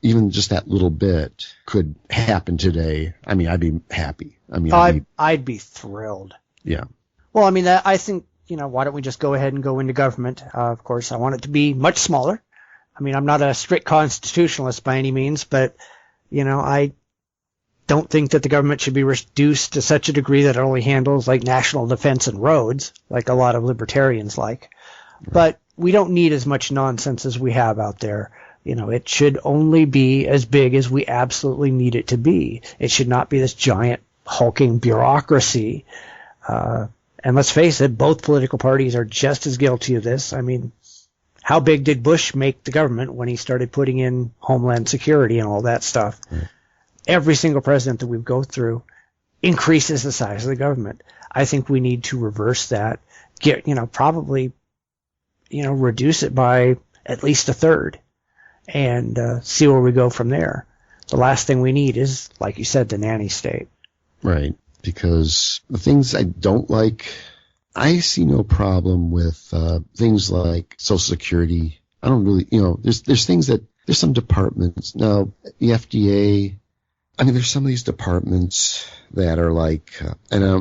Even just that little bit could happen today. I'd be happy. I'd be thrilled. Yeah. Well, I think, why don't we just go ahead and go into government? Of course, I want it to be much smaller. I'm not a strict constitutionalist by any means, but, I don't think that the government should be reduced to such a degree that it only handles like national defense and roads, like a lot of libertarians like. Right. But we don't need as much nonsense as we have out there. It should only be as big as we absolutely need it to be. It should not be this giant hulking bureaucracy. And let's face it, both political parties are just as guilty of this. How big did Bush make the government when he started putting in Homeland Security and all that stuff? Right. Every single president that we go through increases the size of the government. I think we need to reverse that. Probably, reduce it by at least a third and see where we go from there. The last thing we need is, like you said, the nanny state. Right. Because the things I don't like, I see no problem with things like Social Security. I don't really, there's things that, there's some departments. Now, the FDA, there's some of these departments that are like, and I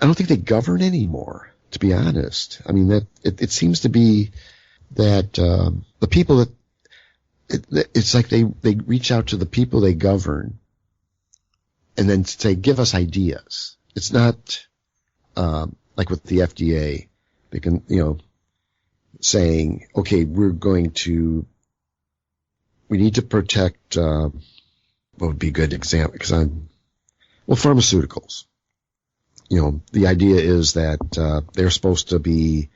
don't think they govern anymore, to be honest. That it seems to be that the people that it's like they reach out to the people they govern and then say, give us ideas. It's not like with the FDA, they can, saying, okay, we need to protect what would be a good example? Because pharmaceuticals. The idea is that they're supposed to be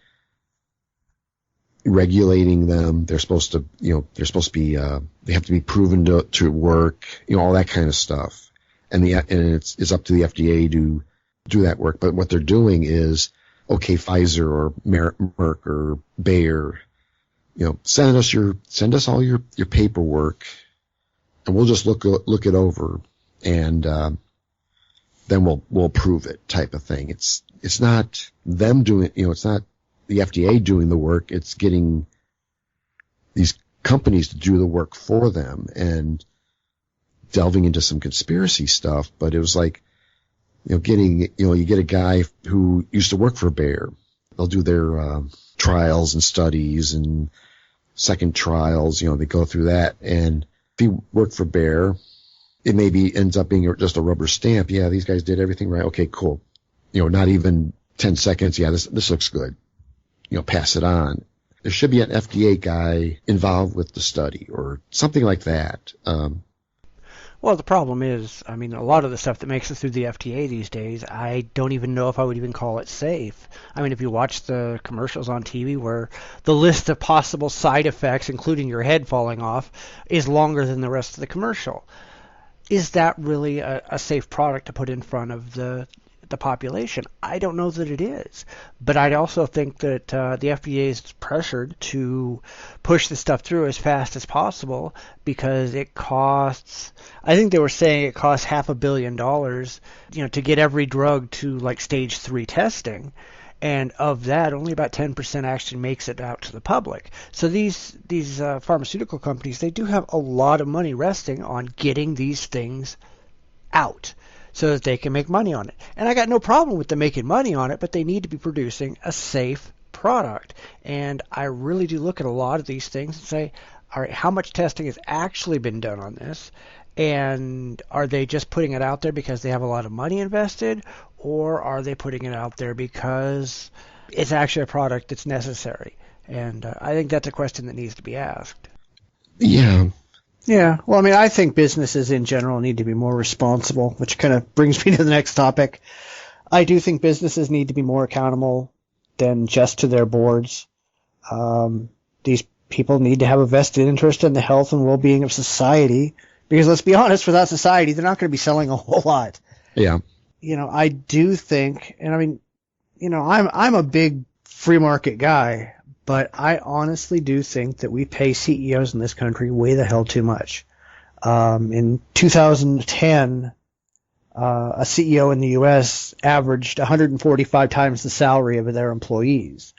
regulating them. They're supposed to, they have to be proven to work. All that kind of stuff. And it's up to the FDA to do that work. But what they're doing is, okay, Pfizer or Merck or Bayer, send us all your paperwork. And we'll just look it over, and then we'll approve it, type of thing. It's not them doing, it's not the FDA doing the work. It's getting these companies to do the work for them and delving into some conspiracy stuff. But it was like, you get a guy who used to work for Bayer, they'll do their trials and studies and second trials. You know, they go through that. And if you work for Bayer, it maybe ends up being just a rubber stamp. Yeah, these guys did everything right. Okay, cool. You know, not even 10 seconds. Yeah, this looks good. You know, pass it on. There should be an FDA guy involved with the study or something like that. Well, the problem is, I mean, a lot of the stuff that makes it through the FDA these days, I don't even know if I would even call it safe. I mean, if you watch the commercials on TV where the list of possible side effects, including your head falling off, is longer than the rest of the commercial. Is that really a safe product to put in front of the population? I don't know that it is. But I also think that the FDA is pressured to push this stuff through as fast as possible because it costs, I think they were saying it costs $500 million, you know, to get every drug to like stage 3 testing. And of that, only about 10% actually makes it out to the public. So these pharmaceutical companies, they do have a lot of money resting on getting these things out so that they can make money on it. And I got no problem with them making money on it, but they need to be producing a safe product. And I really do look at a lot of these things and say, all right, how much testing has actually been done on this? And are they just putting it out there because they have a lot of money invested, or are they putting it out there because it's actually a product that's necessary? And I think that's a question that needs to be asked. Yeah. Yeah. Well, I mean, I think businesses in general need to be more responsible, which kind of brings me to the next topic. I do think businesses need to be more accountable than just to their boards. These people need to have a vested interest in the health and well-being of society. Because let's be honest, without society, they're not going to be selling a whole lot. Yeah. You know, I do think, and I mean, you know, I'm a big free market guy, but I honestly do think that we pay CEOs in this country way the hell too much. In 2010, a CEO in the U.S. averaged 145 times the salary of their employees.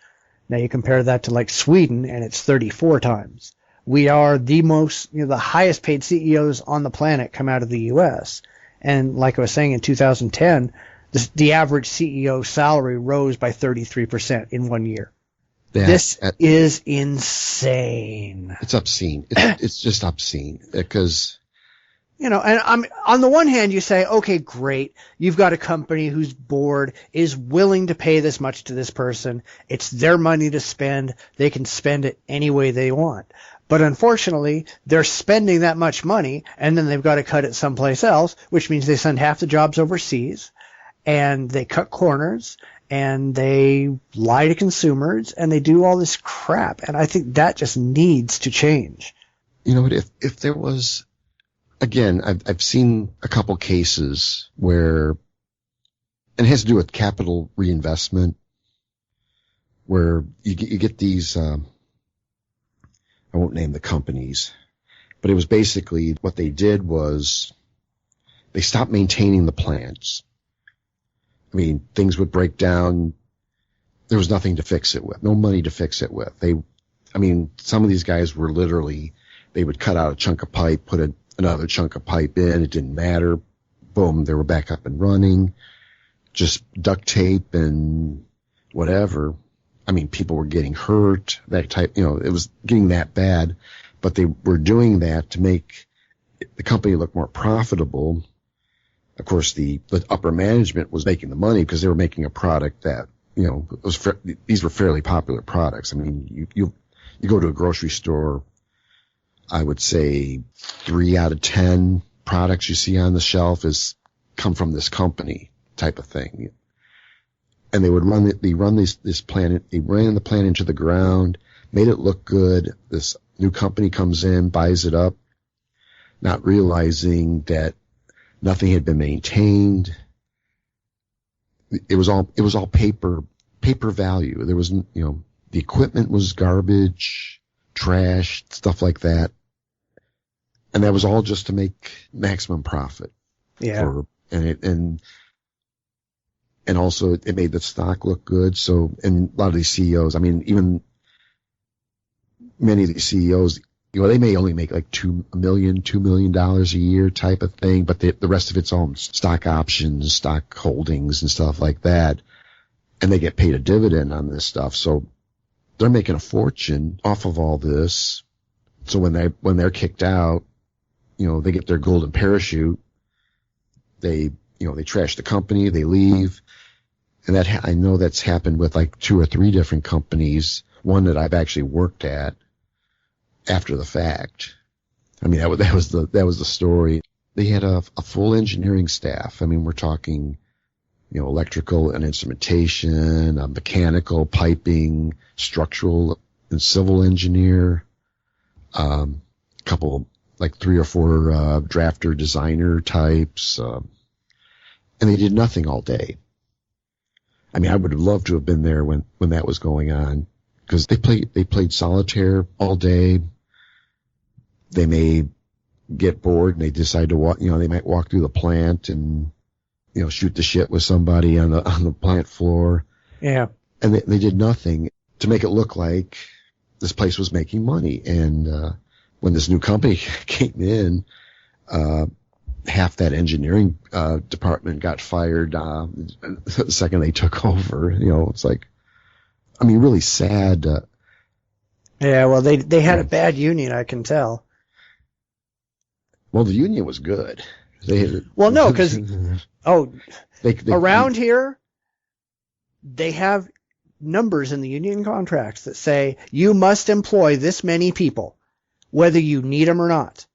Now you compare that to like Sweden, and it's 34 times. We are the most, you know, the highest paid CEOs on the planet come out of the U.S. And like I was saying, in 2010, the average CEO salary rose by 33% in 1 year. This is insane. It's obscene. It's just obscene because, you know, and on the one hand, you say, okay, great. You've got a company whose board is willing to pay this much to this person. It's their money to spend. They can spend it any way they want. But unfortunately, they're spending that much money, and then they've got to cut it someplace else, which means they send half the jobs overseas, and they cut corners, and they lie to consumers, and they do all this crap. And I think that just needs to change. You know, if there was, again, I've seen a couple cases where, and it has to do with capital reinvestment, where you get these, I won't name the companies, but it was basically what they did was they stopped maintaining the plants. I mean, things would break down. There was nothing to fix it with, no money to fix it with. Some of these guys were literally, they would cut out a chunk of pipe, put another chunk of pipe in. It didn't matter. Boom, they were back up and running. Just duct tape and whatever. I mean, people were getting hurt, that type, you know, it was getting that bad, but they were doing that to make the company look more profitable. Of course, the upper management was making the money because they were making a product that, you know, these were fairly popular products. I mean, you go to a grocery store, I would say 3 out of 10 products you see on the shelf come from this company type of thing. And they ran the plant into the ground, made it look good. This new company comes in, buys it up, not realizing that nothing had been maintained. It was all paper value. There was, you know, the equipment was garbage, trash, stuff like that. And that was all just to make maximum profit. Yeah. And also it made the stock look good. So, and a lot of these CEOs, I mean, even many of these CEOs, you know, they may only make like $2 million a year type of thing, but the rest of it's all stock options, stock holdings and stuff like that. and they get paid a dividend on this stuff. So they're making a fortune off of all this. So when they're kicked out, they get their golden parachute. They trash the company, they leave. And I know that's happened with like 2 or 3 different companies. One that I've actually worked at after the fact. I mean, that was the story. They had a full engineering staff. I mean, we're talking, electrical and instrumentation, mechanical, piping, structural and civil engineer, couple, like 3 or 4 drafter designer types, and they did nothing all day. I mean, I would have loved to have been there when that was going on, because they played solitaire all day. They may get bored and they decide to walk, they might walk through the plant and, shoot the shit with somebody on the plant floor. Yeah. And they did nothing to make it look like this place was making money. And, when this new company came in, half that engineering, department got fired, the second they took over. It's like, I mean, really sad. Yeah, well, they had a bad union, I can tell. Well, the union was good. Well, no, because around here, they have numbers in the union contracts that say you must employ this many people, whether you need them or not.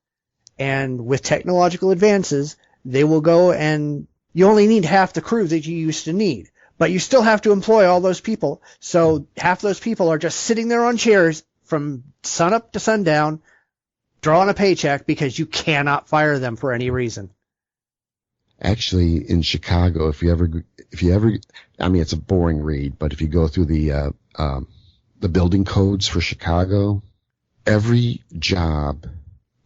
And with technological advances, they will go and you only need half the crew that you used to need, but you still have to employ all those people. So half those people are just sitting there on chairs from sun up to sundown, drawing a paycheck because you cannot fire them for any reason. Actually, in Chicago, if you ever, I mean, it's a boring read, but if you go through the building codes for Chicago, every job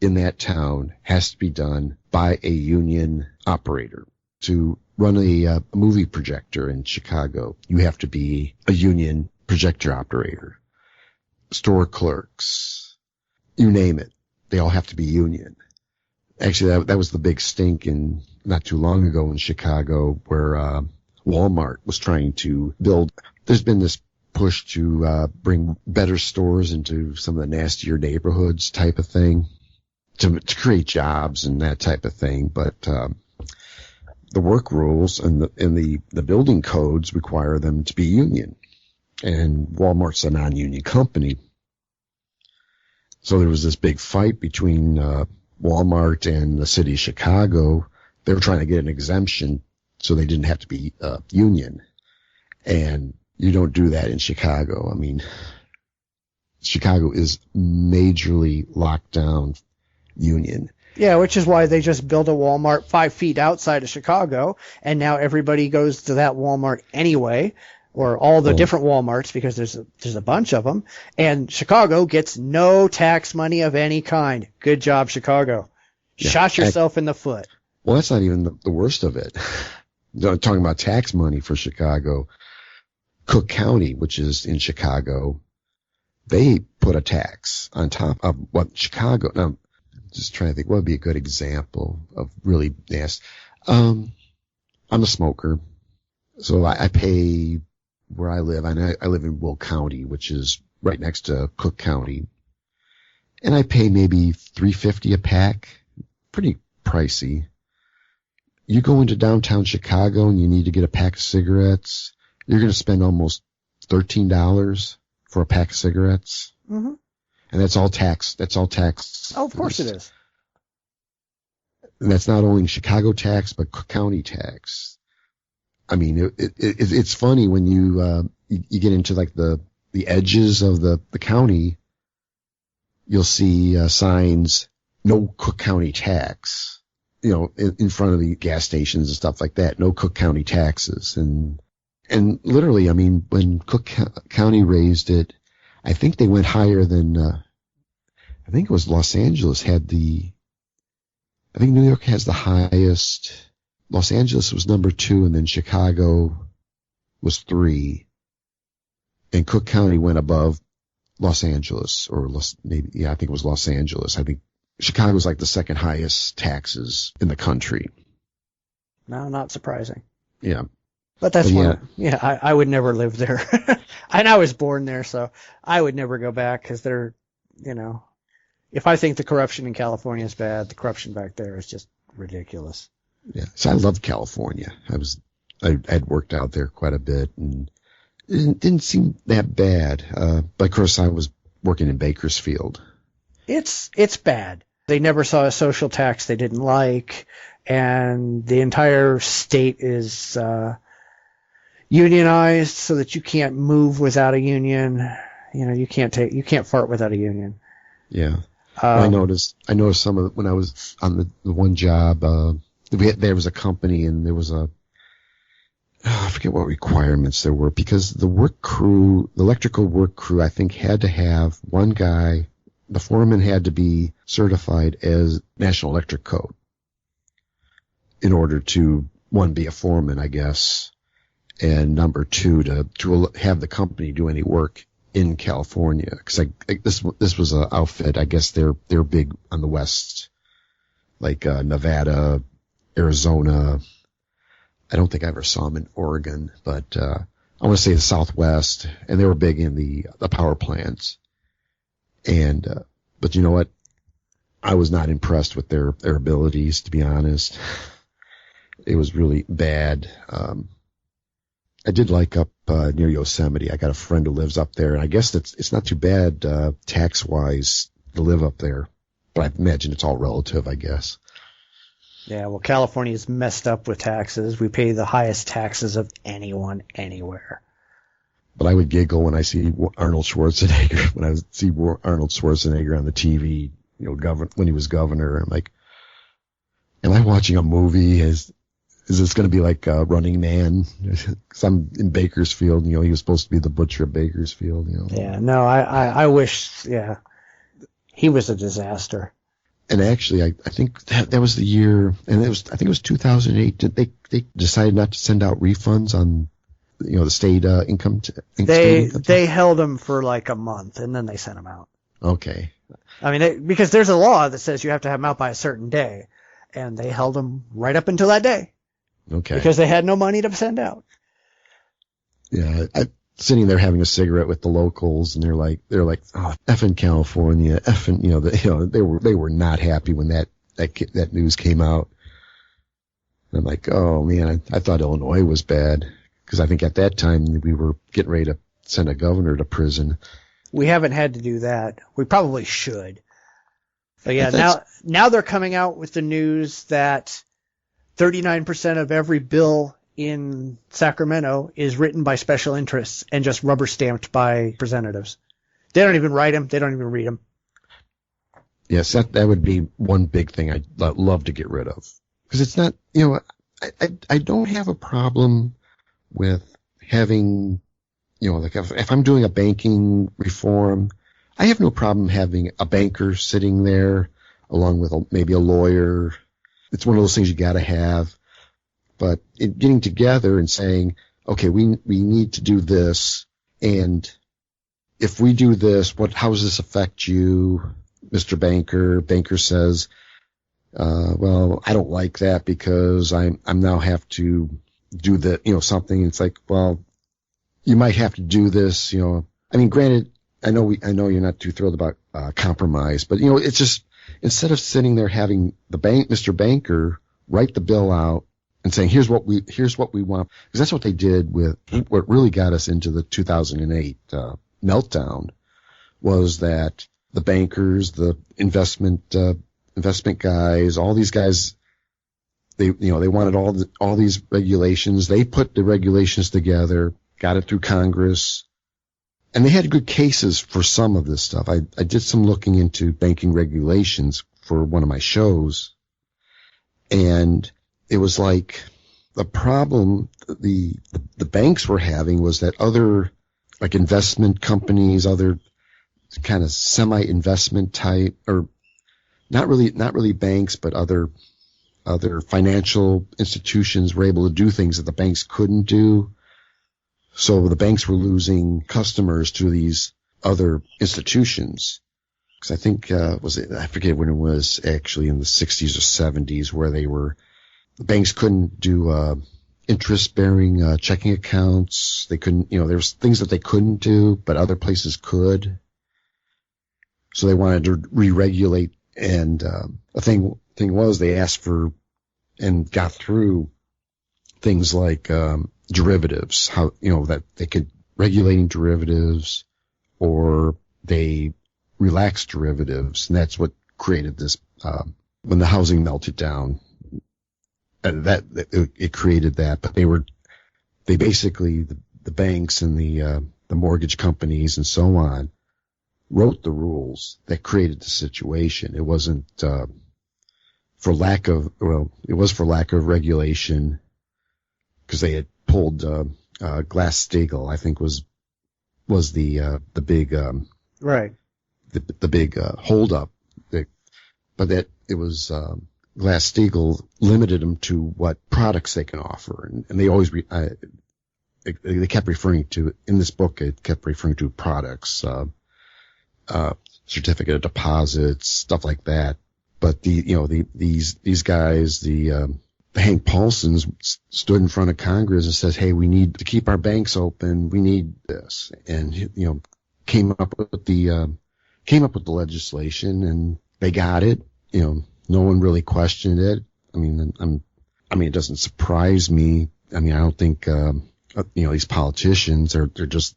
in that town has to be done by a union operator. To run a movie projector in Chicago, you have to be a union projector operator. Store clerks, you name it, they all have to be union. Actually, that was the big stink in not too long ago in Chicago, where Walmart was trying to build. There's been this push to bring better stores into some of the nastier neighborhoods type of thing, to create jobs and that type of thing. But the work rules and the building codes require them to be union, and Walmart's a non-union company. So there was this big fight between Walmart and the city of Chicago. They were trying to get an exemption so they didn't have to be union. And you don't do that in Chicago. I mean, Chicago is majorly locked down union. Yeah, which is why they just built a Walmart 5 feet outside of Chicago, and now everybody goes to that Walmart anyway, or all the different Walmarts, because there's a bunch of them, and Chicago gets no tax money of any kind. Good job, Chicago. Yeah, shot yourself in the foot. Well, that's not even the worst of it. Talking about tax money for Chicago, Cook County, which is in Chicago, they put a tax on top of what Chicago. Now, I'm just trying to think what would be a good example of really nasty. I'm a smoker, so I pay where I live. I live in Will County, which is right next to Cook County, and I pay maybe $3.50 a pack. Pretty pricey. You go into downtown Chicago and you need to get a pack of cigarettes, you're going to spend almost $13 for a pack of cigarettes. Mm-hmm. And that's all tax. That's all tax. Oh, of course it is. And that's not only Chicago tax, but Cook County tax. I mean, it's funny when you get into like the edges of the county, you'll see signs, no Cook County tax, in front of the gas stations and stuff like that. No Cook County taxes. And literally, I mean, when Cook County raised it, I think they went higher than, I think it was Los Angeles I think New York has the highest. Los Angeles was number 2, and then Chicago was 3. And Cook County went above Los Angeles, or I think it was Los Angeles. I think Chicago was like the second highest taxes in the country. No, not surprising. Yeah. But that's But one. Yeah, I would never live there. And I was born there, so I would never go back because they're, if I think the corruption in California is bad, the corruption back there is just ridiculous. Yeah. So I love California. I'd worked out there quite a bit, and it didn't seem that bad. But of course I was working in Bakersfield. It's bad. They never saw a social tax they didn't like, and the entire state is unionized so that you can't move without a union. You can't fart without a union. Yeah. I noticed some of when I was on the one job, there was a company and there was I forget what requirements there were, because the electrical work crew, I think, had to have one guy, the foreman had to be certified as National Electric Code in order to, one, be a foreman, I guess, and number two, to have the company do any work in California. Because this was an outfit, I guess they're big on the West, like Nevada, Arizona. I don't think I ever saw them in Oregon, but I want to say the Southwest, and they were big in the power plants. And but you know what? I was not impressed with their abilities, to be honest. It was really bad. I did like up near Yosemite. I got a friend who lives up there, and I guess it's not too bad tax-wise to live up there. But I imagine it's all relative, I guess. Yeah, well, California's messed up with taxes. We pay the highest taxes of anyone, anywhere. But I would giggle when I see Arnold Schwarzenegger, on the TV, when he was governor. I'm like, am I watching a movie? Is this going to be like Running Man? Because I'm in Bakersfield, he was supposed to be the butcher of Bakersfield, Yeah, no, I wish, he was a disaster. And actually, I think that was the year, and I think it was 2008. They decided not to send out refunds on, the state income. They held them for like a month, and then they sent them out. Okay. I mean, because there's a law that says you have to have them out by a certain day, and they held them right up until that day. Okay. Because they had no money to send out. Yeah, sitting there having a cigarette with the locals, and they're like, oh, effing California, effing, they were not happy when that news came out. And I'm like, oh man, I thought Illinois was bad, because I think at that time we were getting ready to send a governor to prison. We haven't had to do that. We probably should. But yeah, now they're coming out with the news that 39% of every bill in Sacramento is written by special interests and just rubber stamped by representatives. They don't even write them. They don't even read them. Yes, that would be one big thing I'd love to get rid of. Because it's not, I don't have a problem with having, like if I'm doing a banking reform, I have no problem having a banker sitting there along with maybe a lawyer. It's one of those things you got to have. But getting together and saying, okay, we need to do this, and if we do this, how does this affect you, Mr. Banker? Banker says, well, I don't like that because I'm now have to do something. It's like, well, you might have to do this, I mean, granted, I know you're not too thrilled about compromise, but it's just, instead of sitting there having Mr. Banker write the bill out and saying, here's what we want, because that's what they did with what really got us into the 2008 meltdown, was that the bankers, the investment guys, all these guys, they wanted all these regulations. They put the regulations together, got it through Congress, and they had good cases for some of this stuff. I did some looking into banking regulations for one of my shows, and it was like the problem the banks were having was that other, like, investment companies, other kind of semi-investment type, or not really banks, but other financial institutions were able to do things that the banks couldn't do. So the banks were losing customers to these other institutions. Because I think, I forget when it was, actually in the 60s or 70s, where the banks couldn't do interest-bearing checking accounts. They couldn't, there was things that they couldn't do, but other places could. So they wanted to re-regulate, and the thing was they asked for and got through things like derivatives, how that they could regulating derivatives, or they relaxed derivatives, and that's what created this when the housing melted down. It created that, but they basically the banks and the mortgage companies and so on wrote the rules that created the situation. It wasn't for lack of regulation, because they had pulled Glass-Steagall, I think was the big right the big holdup. But that it was Glass-Steagall limited them to what products they can offer, and they always they kept referring to, in this book, it kept referring to products, certificate of deposits, stuff like that. But these guys, the Hank Paulsons stood in front of Congress and says, "Hey, we need to keep our banks open. We need this," and came up with the legislation, and they got it. No one really questioned it. I mean, it doesn't surprise me. I mean, I don't think these politicians they're just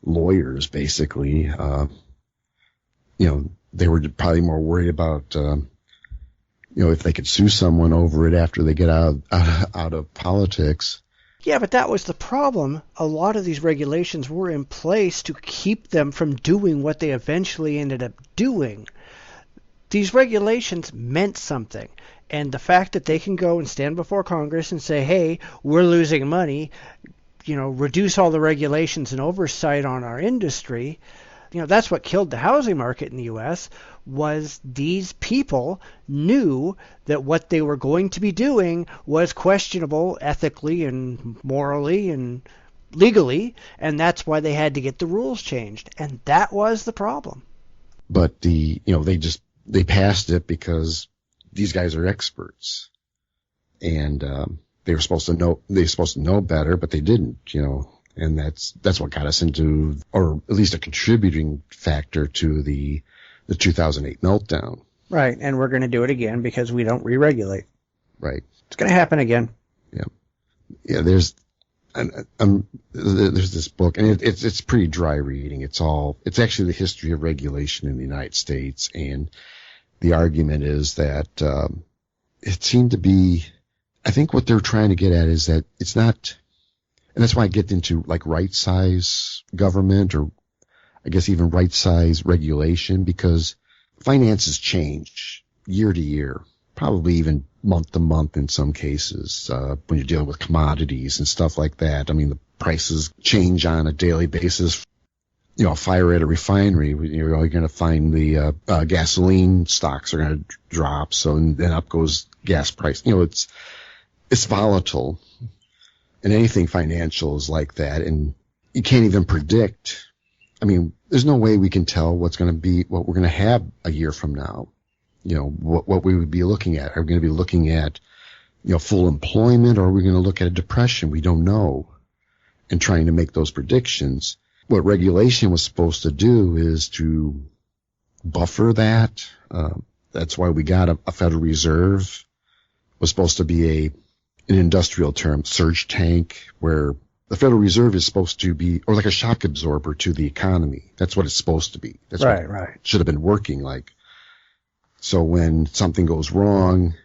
lawyers basically. They were probably more worried about if they could sue someone over it after they get out of politics. Yeah, but that was the problem. A lot of these regulations were in place to keep them from doing what they eventually ended up doing. These regulations meant something. And the fact that they can go and stand before Congress and say, hey, we're losing money, reduce all the regulations and oversight on our industry, that's what killed the housing market in the U.S., was these people knew that what they were going to be doing was questionable ethically and morally and legally, and that's why they had to get the rules changed. And that was the problem. But they passed it because these guys are experts, and they were supposed to know better, but they didn't, and that's what got us into, or at least a contributing factor to the 2008 meltdown. Right, and we're going to do it again because we don't re-regulate. Right. It's going to happen again. Yeah. Yeah, there's this book, and it's pretty dry reading. It's actually the history of regulation in the United States, and the argument is that it seemed to be, I think what they're trying to get at is that it's not, and that's why I get into like right size government, or I guess even right size regulation, because finances change year to year, probably even month to month in some cases, when you're dealing with commodities and stuff like that. I mean, the prices change on a daily basis. Fire at a refinery, you're going to find the gasoline stocks are going to drop, so then up goes gas price. It's volatile, and anything financial is like that, and you can't even predict. I mean, there's no way we can tell what we're going to have a year from now. What we would be looking at. Are we going to be looking at, full employment, or are we going to look at a depression? We don't know, and trying to make those predictions. What regulation was supposed to do is to buffer that. That's why we got a Federal Reserve. It was supposed to be an industrial term, surge tank, where the Federal Reserve is supposed to be, or like a shock absorber to the economy. That's what it's supposed to be. That's right, what right. It should have been working like. So when something goes wrong,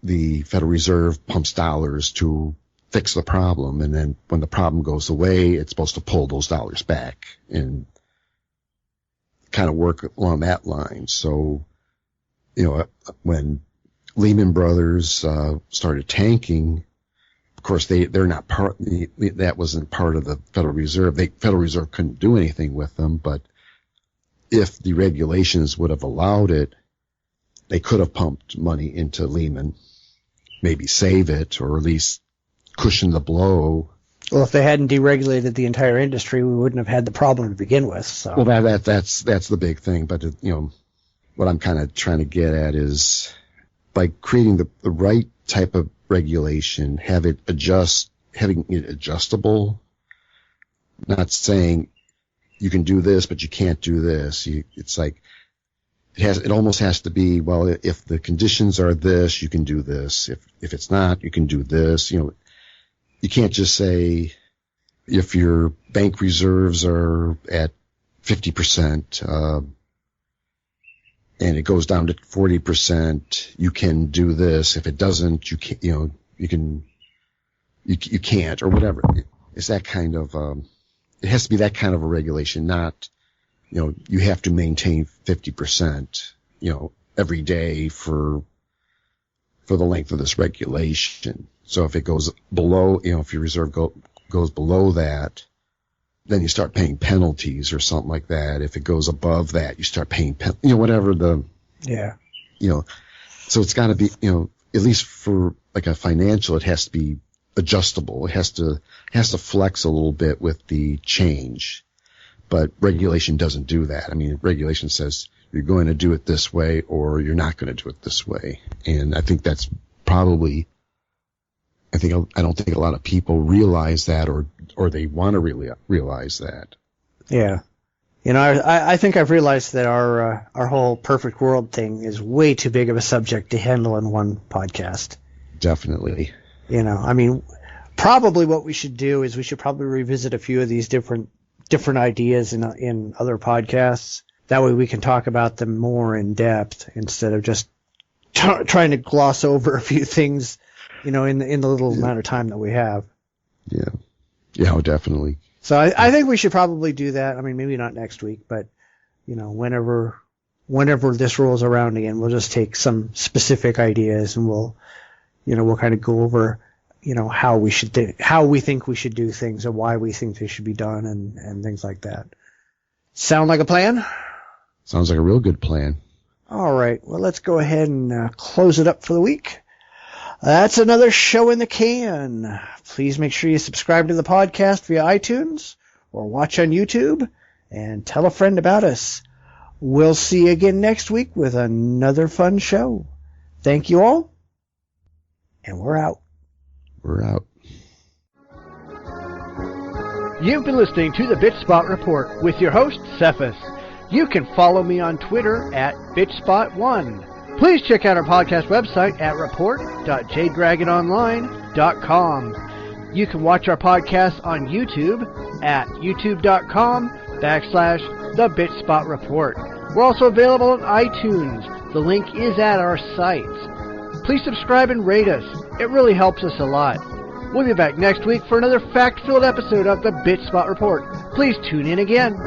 the Federal Reserve pumps dollars to fix the problem, and then when the problem goes away, it's supposed to pull those dollars back and kind of work along that line. So, when Lehman Brothers started tanking, of course they're not part. That wasn't part of the Federal Reserve. Federal Reserve couldn't do anything with them, but if the regulations would have allowed it, they could have pumped money into Lehman, maybe save it, or at least cushion the blow. Well, if they hadn't deregulated the entire industry, we wouldn't have had the problem to begin with. So. Well, that's the big thing. But what I'm kind of trying to get at is by creating the right type of regulation, having it adjustable, not saying you can do this, but you can't do this. It's like, it almost has to be, well, if the conditions are this, you can do this. If it's not, you can do this. You can't just say, if your bank reserves are at 50%, and it goes down to 40%, you can do this. If it doesn't, you can't, you can't, or whatever. It's that kind of, it has to be that kind of a regulation, not, you have to maintain 50%, every day for the length of this regulation. So if it goes below, if your reserve goes below that, then you start paying penalties or something like that. If it goes above that, you start paying, whatever the, so it's got to be, at least for like a financial, it has to be adjustable. It has to flex a little bit with the change. But regulation doesn't do that. I mean, regulation says you're going to do it this way or you're not going to do it this way. And I think that's probably, I don't think a lot of people realize that or they want to really realize that. Yeah. I think I've realized that our whole perfect world thing is way too big of a subject to handle in one podcast. Definitely. Probably what we should do is we should probably revisit a few of these different ideas in other podcasts. That way we can talk about them more in depth instead of just trying to gloss over a few things, in the little amount of time that we have. Yeah. Yeah, definitely. So I think we should probably do that. I mean, maybe not next week, but, whenever this rolls around again, we'll just take some specific ideas and we'll kind of go over, how we think we should do things and why we think they should be done and things like that. Sound like a plan? Sounds like a real good plan. All right. Well, let's go ahead and close it up for the week. That's another show in the can. Please make sure you subscribe to the podcast via iTunes or watch on YouTube and tell a friend about us. We'll see you again next week with another fun show. Thank you all, and we're out. We're out. You've been listening to the Bitchspot Report with your host, Cephus. You can follow me on Twitter at Bitchspot1. Please check out our podcast website at report.jdragononline.com. You can watch our podcast on YouTube at youtube.com/The Bitchspot Report. We're also available on iTunes. The link is at our site. Please subscribe and rate us. It really helps us a lot. We'll be back next week for another fact-filled episode of The Bitchspot Report. Please tune in again.